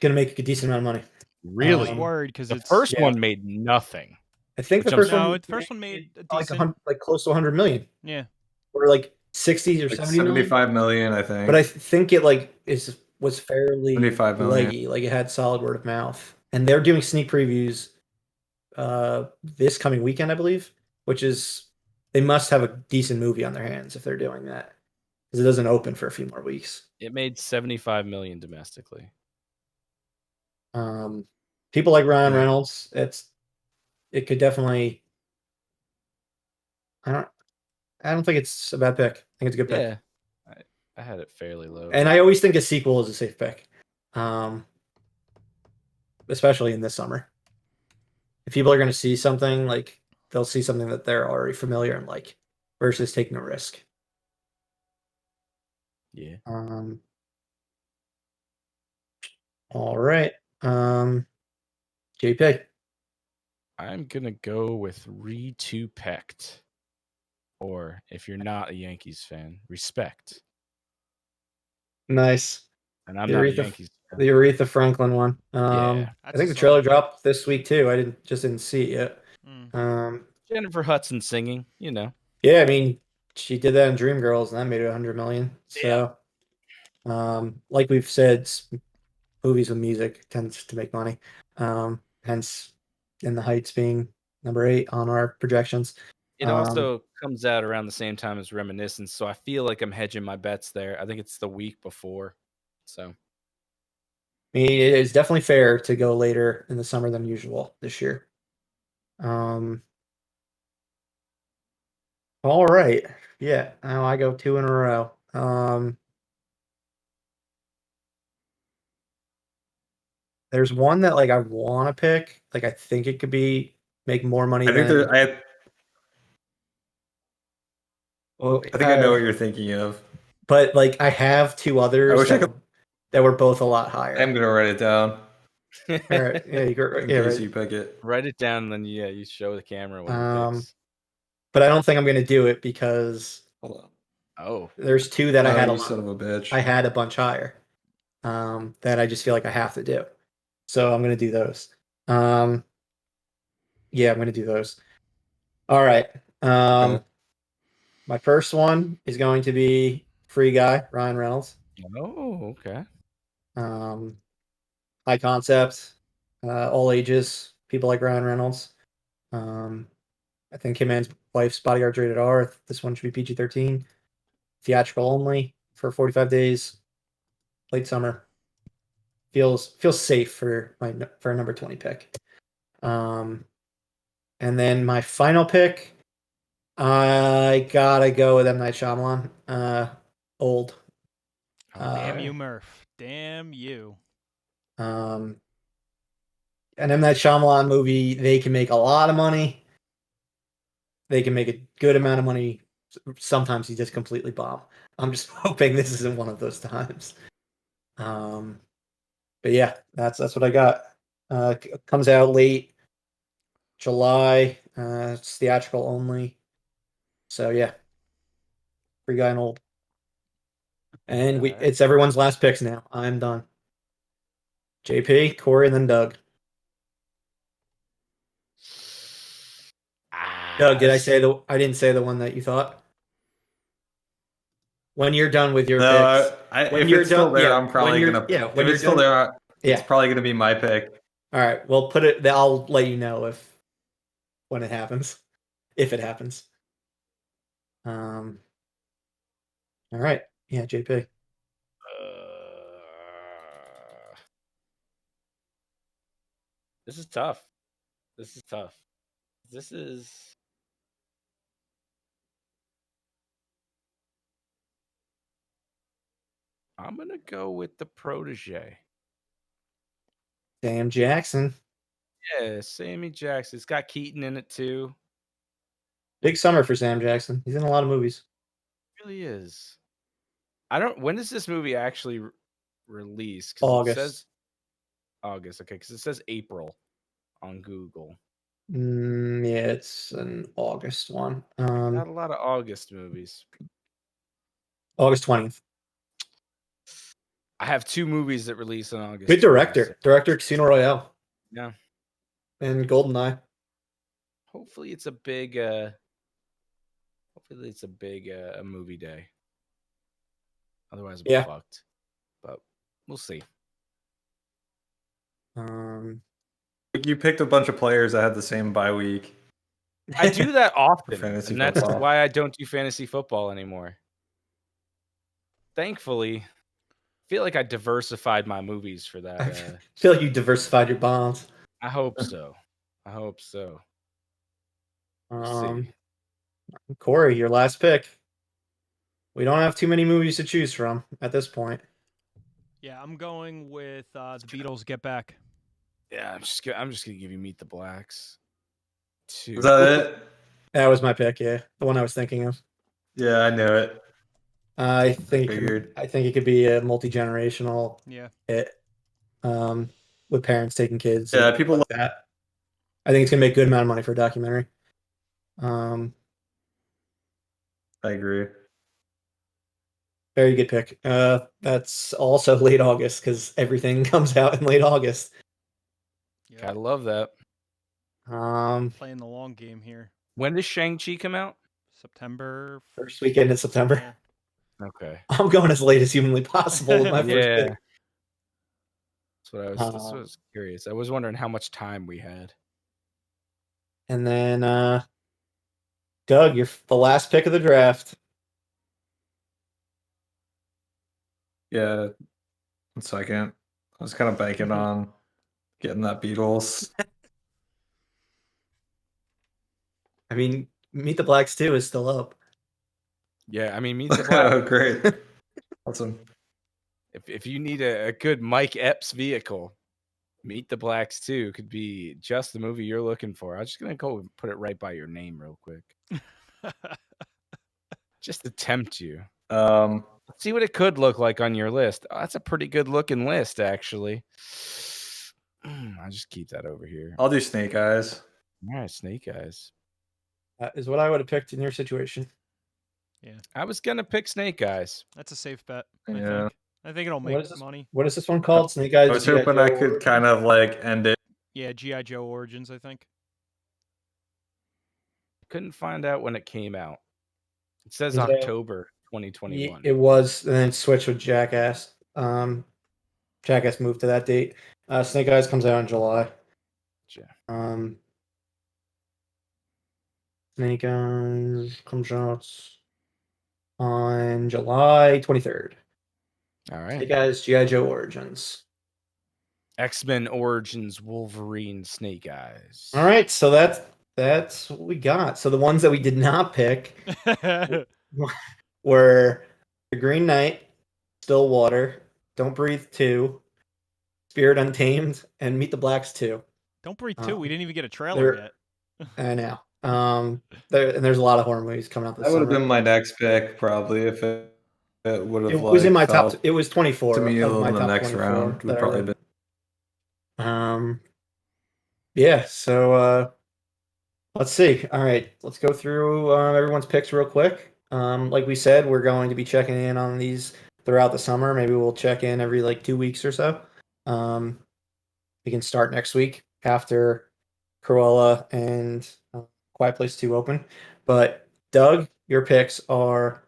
make a decent amount of money. Really? Worried because the first one made nothing. I think the first one made a like decent, like close to 100 million. Yeah. Or like 60 or 70 million. 75 million, I think. But I think it like was fairly 75 million. leggy. Like it had solid word of mouth. And they're doing sneak previews this coming weekend, I believe, which is they must have a decent movie on their hands if they're doing that. Because it doesn't open for a few more weeks. It made 75 million domestically. People like Ryan Reynolds, it could definitely. I don't think it's a bad pick. I think it's a good pick. Yeah, I had it fairly low. And I always think a sequel is a safe pick, especially in this summer. If people are going to see something, like they'll see something that they're already familiar and like, versus taking a risk. Yeah. All right. JP. I'm gonna go with Re-2-Pecked. Or if you're not a Yankees fan, Respect. Nice. And I'm not a Yankees fan. The Aretha Franklin one. Yeah. I think the trailer dropped this week too. I just didn't see it yet. Jennifer Hudson singing, you know. Yeah, I mean, she did that in Dreamgirls, and that made it 100 million. So, like we've said, movies with music tends to make money. Hence, In the Heights being number 8 on our projections. It also comes out around the same time as Reminiscence, so I feel like I'm hedging my bets there. I think it's the week before. So, I mean, it is definitely fair to go later in the summer than usual this year. All right. Yeah, now I go 2 in a row. There's one that like I want to pick. Like I think it could make more money. I think I know what you're thinking of. But like I have 2 others that were both a lot higher. I'm gonna write it down. All right. Yeah, you pick it. Write it down, and then you show the camera what it picks. But I don't think I'm gonna do it because there's 2 that I had son of a bitch. I had a bunch higher. That I just feel like I have to do. So I'm gonna do those. Yeah, I'm gonna do those. All right. My first one is going to be Free Guy, Ryan Reynolds. Oh, okay. High concept, all ages, people like Ryan Reynolds. I think him and his wife's Bodyguard's rated R. This one should be PG-13. Theatrical only for 45 days. Late summer. Feels safe for a number 20 pick. And then my final pick, I gotta go with M. Night Shyamalan. Old. Damn you, Murph. Damn you. An M. Night Shyamalan movie, they can make a lot of money. They can make a good amount of money. Sometimes he just completely bomb. I'm just hoping this isn't one of those times. But yeah, that's what I got. Comes out late July. It's theatrical only. So yeah, Free Guy and Old. And it's everyone's last picks now. I'm done. JP, Corey, and then Doug. Doug, did I say I didn't say the one that you thought? When you're done with your picks. If it's still there, I'm probably gonna. Yeah, if it's still there, it's probably gonna be my pick. All right, well, put it. I'll let you know when it happens, if it happens. All right, yeah, JP. This is tough. This is. I'm gonna go with The Protege. Sam Jackson. Yeah, Sammy Jackson. It's got Keaton in it too. Big summer for Sam Jackson. He's in a lot of movies. It really is. When does this movie actually release? August. It says August. Okay, because it says April on Google. Yeah, it's an August one. Not a lot of August movies. August 20th. I have 2 movies that release in August. Good director. Director Casino Royale. Yeah. And GoldenEye. Hopefully it's a big movie day. Otherwise I'm fucked. But we'll see. You picked a bunch of players that had the same bye week. I do that often, and that's why I don't do fantasy football anymore. Thankfully, I feel like I diversified my movies for that. I feel like you diversified your bonds. I hope so. See. Corey, your last pick. We don't have too many movies to choose from at this point. Yeah, I'm going with the Beatles Get Back. Yeah, I'm just gonna give you Meet the Blacks. 2. Is that it? That was my pick. Yeah, the one I was thinking of. Yeah, I knew it. I think it could be a multi-generational hit. With parents taking kids. Yeah, people like that. I think it's gonna make a good amount of money for a documentary. I agree. Very good pick. That's also late August because everything comes out in late August. Yep. Gotta love that. Playing the long game here. When does Shang-Chi come out? September. First weekend in September. Okay. I'm going as late as humanly possible with my first pick. That's what I was curious. I was wondering how much time we had. And then Doug, you're the last pick of the draft. Yeah. 1 second. I was kind of banking on getting that Beatles. I mean, Meet the Blacks 2 is still up. Yeah, I mean, Meet the Blacks. Oh, great. Awesome. If you need a good Mike Epps vehicle, Meet the Blacks 2 could be just the movie you're looking for. I'm just going to go and put it right by your name real quick. Just to tempt you. Let's see what it could look like on your list. Oh, that's a pretty good looking list, actually. I'll just keep that over here. I'll do Snake Eyes. All right, Snake Eyes. That is what I would have picked in your situation. Yeah. I was going to pick Snake Eyes. That's a safe bet. Yeah. I think it'll make money. What is this one called? Snake Eyes? I was hoping I could kind of like end it. Yeah, G.I. Joe Origins, I think. Couldn't find out when it came out. It says October 2021. It was, and then switched with Jackass. Jackass moved to that date. Snake Eyes comes out in July Um, Snake Eyes comes out on July 23rd. All right. Snake Eyes G.I. Joe Origins. X-Men Origins Wolverine Snake Eyes. All right, so that's what we got. So the ones that we did not pick were The Green Knight, Stillwater, Don't Breathe 2, Spirit Untamed, and Meet the Blacks 2. Don't Breathe 2. We didn't even get a trailer yet. I know. There's a lot of horror movies coming out this That would summer. have been my next pick, probably, if it would have. It was in my top. felt It was 24 to me of my in the top next 24 round would that I probably read. been. Yeah. So let's see. All right, let's go through everyone's picks real quick. Like we said, we're going to be checking in on these throughout the summer. Maybe we'll check in every like 2 weeks or so. We can start next week after Cruella and Quiet Place 2 open. But Doug, your picks are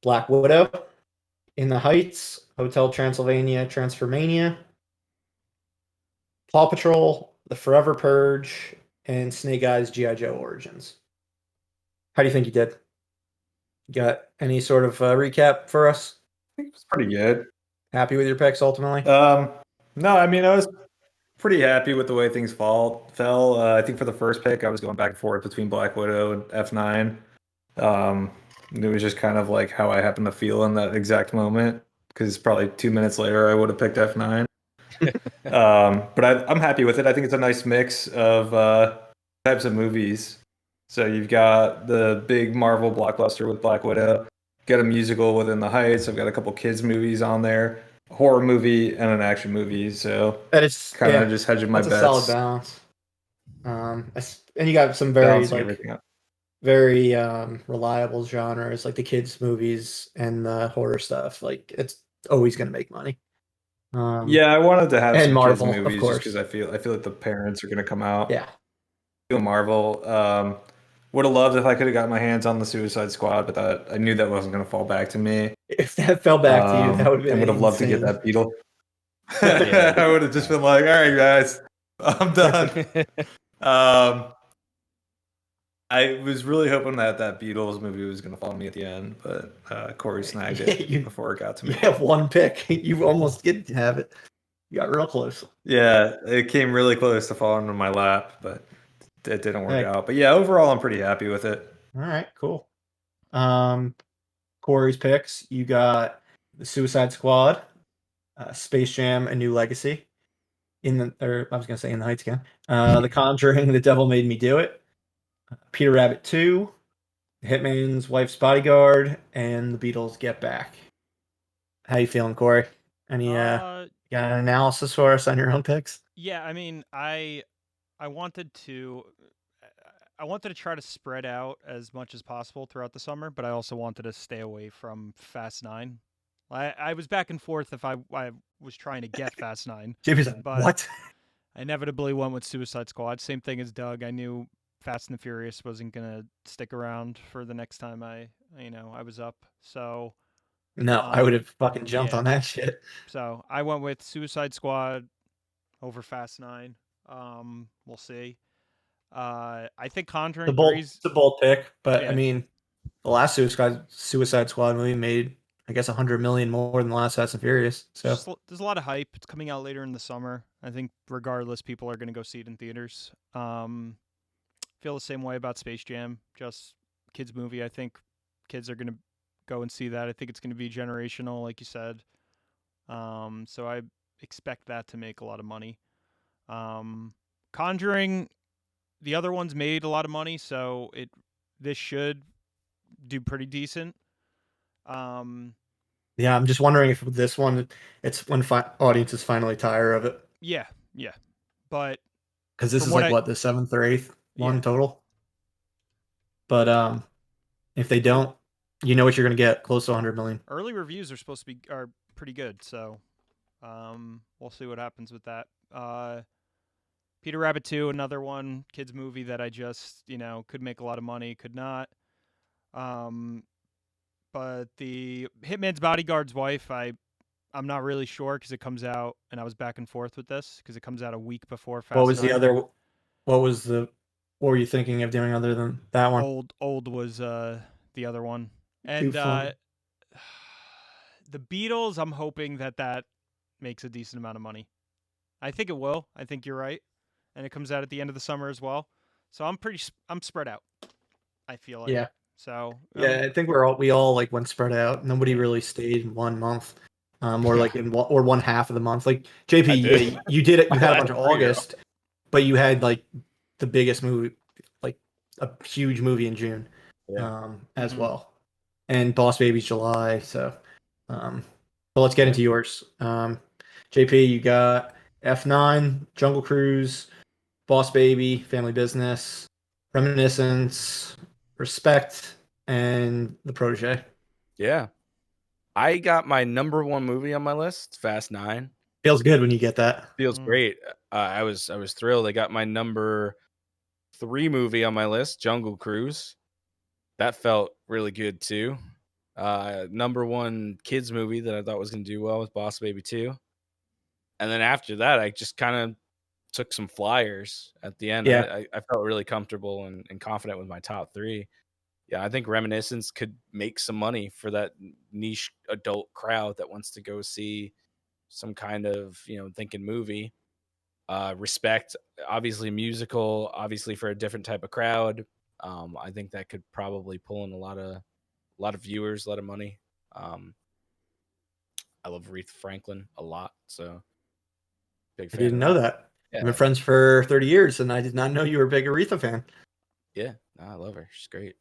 Black Widow, In the Heights, Hotel Transylvania, Transformania, Paw Patrol, The Forever Purge, and Snake Eyes G.I. Joe Origins. How do you think you did? Got any sort of recap for us? I think it was pretty good. Happy with your picks ultimately? No, I mean, I was pretty happy with the way things fell. I think for the first pick, I was going back and forth between Black Widow and F9. It was just kind of like how I happened to feel in that exact moment, because probably 2 minutes later I would have picked F9. But I'm happy with it. I think it's a nice mix of types of movies. So you've got the big Marvel blockbuster with Black Widow, got a musical within the Heights. I've got a couple kids movies on there, a horror movie, and an action movie. So That is kind of just hedging my that's bets. a solid balance. And you got some very balancing like everything out. very reliable genres like the kids movies and the horror stuff. Like it's always going to make money. Yeah, I wanted to have and some Marvel, kids of movies course. just because I feel like the parents are going to come out. Yeah. Marvel. Would have loved if I could have got my hands on the Suicide Squad, but I knew that wasn't going to fall back to me. If that fell back to you, that would have been and would have loved to get insane. that Beetle. I would have just been like, all right, guys, I'm done. I was really hoping that Beatles movie was going to fall to me at the end, but Corey snagged it before it got to me. You have one pick. You almost get to have it. You got real close. Yeah, it came really close to falling into my lap, but it didn't work out. But yeah, overall, I'm pretty happy with it. All right, cool. Corey's picks. You got the Suicide Squad, Space Jam: A New Legacy. I was gonna say In the Heights again. The Conjuring: The Devil Made Me Do It. Peter Rabbit 2, Hitman's Wife's Bodyguard, and The Beatles Get Back. How you feeling, Corey? Any got an analysis for us on your own picks? Yeah, I mean, I wanted to try to spread out as much as possible throughout the summer, but I also wanted to stay away from Fast 9. I was back and forth if I was trying to get Fast 9. JP's like, but what? I inevitably went with Suicide Squad. Same thing as Doug. I knew Fast and the Furious wasn't gonna stick around for the next time I was up. So no, I would have fucking jumped on that shit. So I went with Suicide Squad over Fast 9. We'll see. I think Conjuring 3 is a bold pick, but yeah. I mean, the last Suicide Squad movie made, I guess, $100 million more than the last Fast and Furious. So there's a lot of hype. It's coming out later in the summer. I think regardless, people are going to go see it in theaters. Feel the same way about Space Jam, just kids movie. I think kids are going to go and see that. I think it's going to be generational, like you said. So I expect that to make a lot of money. Conjuring, the other ones made a lot of money, so this should do pretty decent. Yeah, I'm just wondering if this one, it's when audiences finally tire of it. Yeah, but because this is like the 7th or 8th one total. But if they don't, you know what you're going to get, close to 100 million. Early reviews are pretty good, so we'll see what happens with that. Peter Rabbit 2, another one, kids movie that I just, could make a lot of money, could not. But the Hitman's Bodyguard's Wife, I I'm not really sure because it comes out, and I was back and forth with this because it comes out a week before Fast What was 9. the other? What was the? What were you thinking of doing other than that one? Old was the other one, Too and funny. the Beatles. I'm hoping that makes a decent amount of money. I think it will. I think you're right, and it comes out at the end of the summer as well. So I'm spread out. I feel like Yeah. so. Yeah, I think we all like went spread out. Nobody really stayed in 1 month, or like in one half of the month. Like JP, I did. you did it. You had a I bunch of agree, bro. August, but you had like the biggest movie, like a huge movie in June, Yeah. as well, and Boss Baby's July. So, but let's get Yeah. into yours. JP, you got F9, Jungle Cruise, Boss Baby, Family Business, Reminiscence, Respect, and The Protege. Yeah. I got my number one movie on my list, Fast 9. Feels good when you get that. Feels great. I was thrilled. I got my number 3 movie on my list, Jungle Cruise. That felt really good too. Number 1 kids movie that I thought was going to do well was Boss Baby 2. And then after that, I just kind of took some flyers at the end. Yeah. I felt really comfortable and confident with my top 3. Yeah, I think Reminiscence could make some money for that niche adult crowd that wants to go see some kind of, thinking movie. Respect, obviously musical, obviously for a different type of crowd. I think that could probably pull in a lot of viewers, a lot of money. I love Aretha Franklin a lot, so big I fan didn't of know that. that. Yeah, We've been friends for 30 years, and I did not know you were a big Aretha fan. yeah, no, I love her. She's great.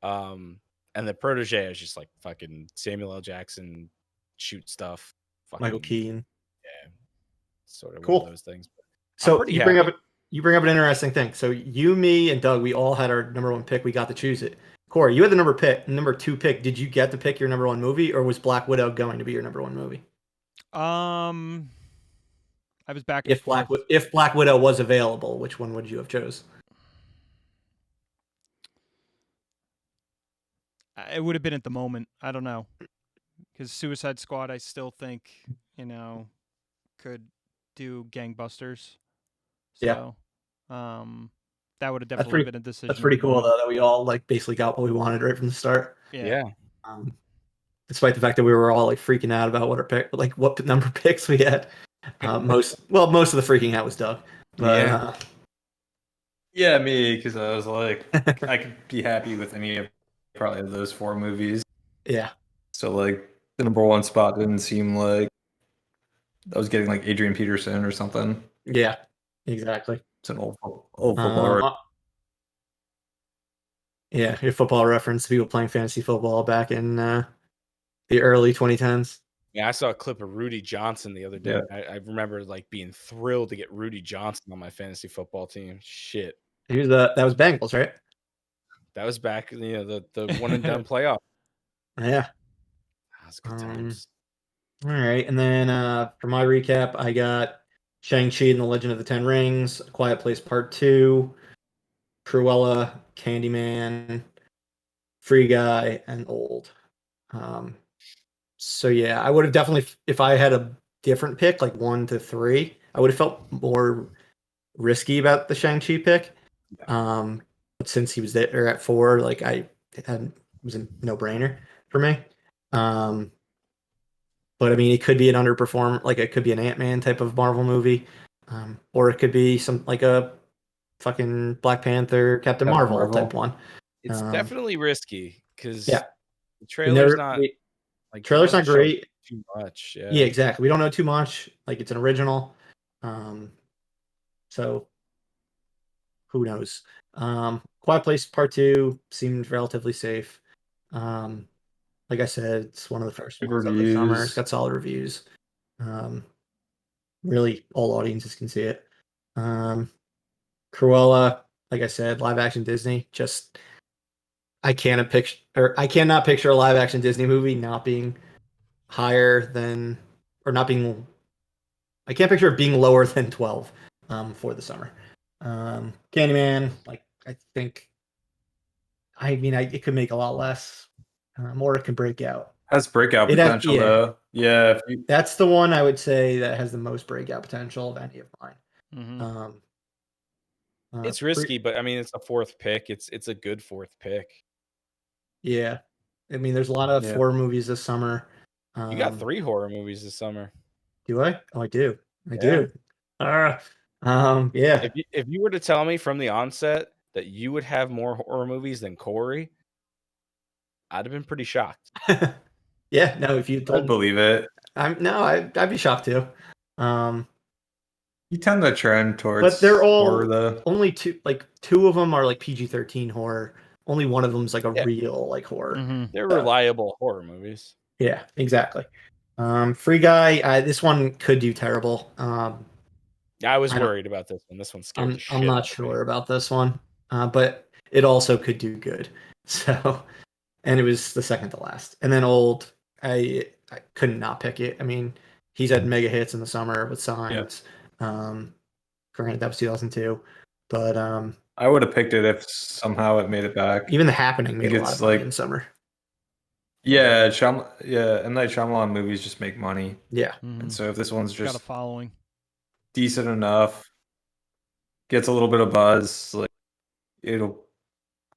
And the Protege is just like fucking Samuel L. Jackson shoot stuff. Michael Fucking Keaton. yeah, sort of one of Cool. those things. But I'm So pretty you happy. bring up an interesting thing. So you, me, and Doug, we all had our number one pick. We got to choose it. Corey, you had the number 2 pick. Did you get to pick your number 1 movie, or was Black Widow going to be your number 1 movie? I was back and forth. If Black Widow was available, which one would you have chose? It would have been at the moment. I don't know, because Suicide Squad, I still think could do gangbusters. Yeah. So, that would have definitely been a decision. That's pretty cool though, that we all like basically got what we wanted right from the start. Yeah. Despite the fact that we were all like freaking out about what number picks we had. Most of the freaking out was Doug. But, yeah, me, because I was like, I could be happy with any of probably those 4 movies. Yeah. So like the number 1 spot didn't seem like I was getting like Adrian Peterson or something. Yeah, exactly. It's an old football. Yeah, your football reference, people playing fantasy football back in the early 2010s. Yeah, I saw a clip of Rudy Johnson the other day. Yeah. I remember like being thrilled to get Rudy Johnson on my fantasy football team. Shit. That was Bengals, right? That was back, the one and done playoff. Yeah. That was good times. All right, and then for my recap, I got Shang-Chi and the Legend of the Ten Rings, A Quiet Place Part 2, Cruella, Candyman, Free Guy, and Old. So yeah, I would have definitely, if I had a different pick, like 1 to 3, I would have felt more risky about the Shang-Chi pick. But since he was there at 4, like it was a no-brainer for me. But I mean, it could be an underperform, like it could be an Ant-Man type of Marvel movie, or it could be some like a fucking Black Panther, Captain Marvel type one. It's definitely risky because the trailer's not trailer's not great. Too much. Yeah, exactly. We don't know too much. Like it's an original, so who knows? Quiet Place Part 2 seemed relatively safe. Like I said, it's one of the first Good ones of the summer. reviews. It's got solid reviews. Really, all audiences can see it. Cruella, like I said, live action Disney. Just I cannot picture a live action Disney movie not being higher than, or not being. I can't picture it being lower than 12 for the summer. Candyman, like I think. I mean, it could make a lot less, or it can break out. Has breakout potential though. Yeah, that's the one I would say that has the most breakout potential of any of mine. Mm-hmm. It's risky, but I mean, it's a 4th pick. It's a good 4th pick. Yeah, I mean, there's a lot of horror movies this summer. You got 3 horror movies this summer. Do I? Oh, I do. I do. Yeah. If you were to tell me from the onset that you would have more horror movies than Corey, I'd have been pretty shocked. Yeah, no, if you told I'd believe it. I'd be shocked too. You tend to trend towards, but they're all horror, though. Only two of them are like PG-13 horror. Only one of them's like a real like horror. Mm-hmm. They're reliable horror movies. Yeah, exactly. Free Guy, this one could do terrible. I was worried about this one. This one scared the shit. I'm not sure about this one, but it also could do good. So, and it was the second to last. And then Old, I couldn't not pick it. I mean, he's had mega hits in the summer with Signs. Granted, that was 2002, but I would have picked it if somehow it made it back. Even The Happening made a lot of money in summer. Yeah, M. Night Shyamalan movies just make money. Yeah, and so if this one's just got a following, decent enough, gets a little bit of buzz, like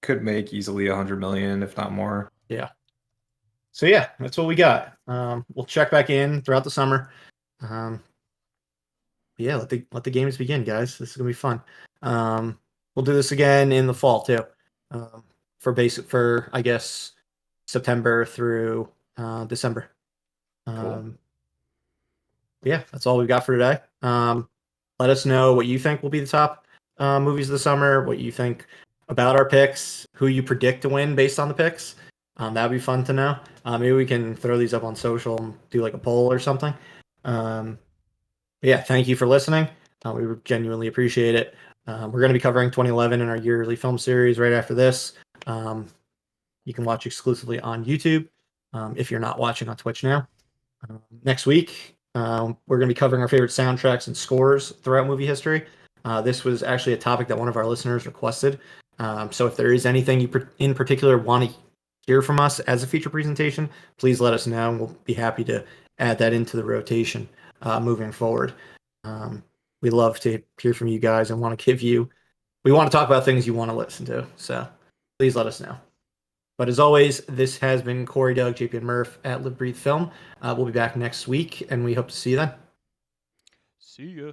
could make easily 100 million, if not more. Yeah. So yeah, that's what we got. We'll check back in throughout the summer. Yeah, let the games begin, guys. This is gonna be fun. We'll do this again in the fall too, for I guess September through December. Cool. Yeah, that's all we've got for today. Let us know what you think will be the top movies of the summer. What you think about our picks. Who you predict to win based on the picks. That'd be fun to know. Maybe we can throw these up on social and do like a poll or something. Yeah, thank you for listening. We genuinely appreciate it. We're going to be covering 2011 in our yearly film series right after this. You can watch exclusively on YouTube if you're not watching on Twitch now. Next week, we're going to be covering our favorite soundtracks and scores throughout movie history. This was actually a topic that one of our listeners requested. So if there is anything you in particular want to hear from us as a feature presentation, please let us know. We'll be happy to add that into the rotation moving forward. We love to hear from you guys and we want to talk about things you want to listen to. So please let us know. But as always, this has been Corey, Doug, JP, and Murph at Live Breathe Film. We'll be back next week, and we hope to see you then. See ya.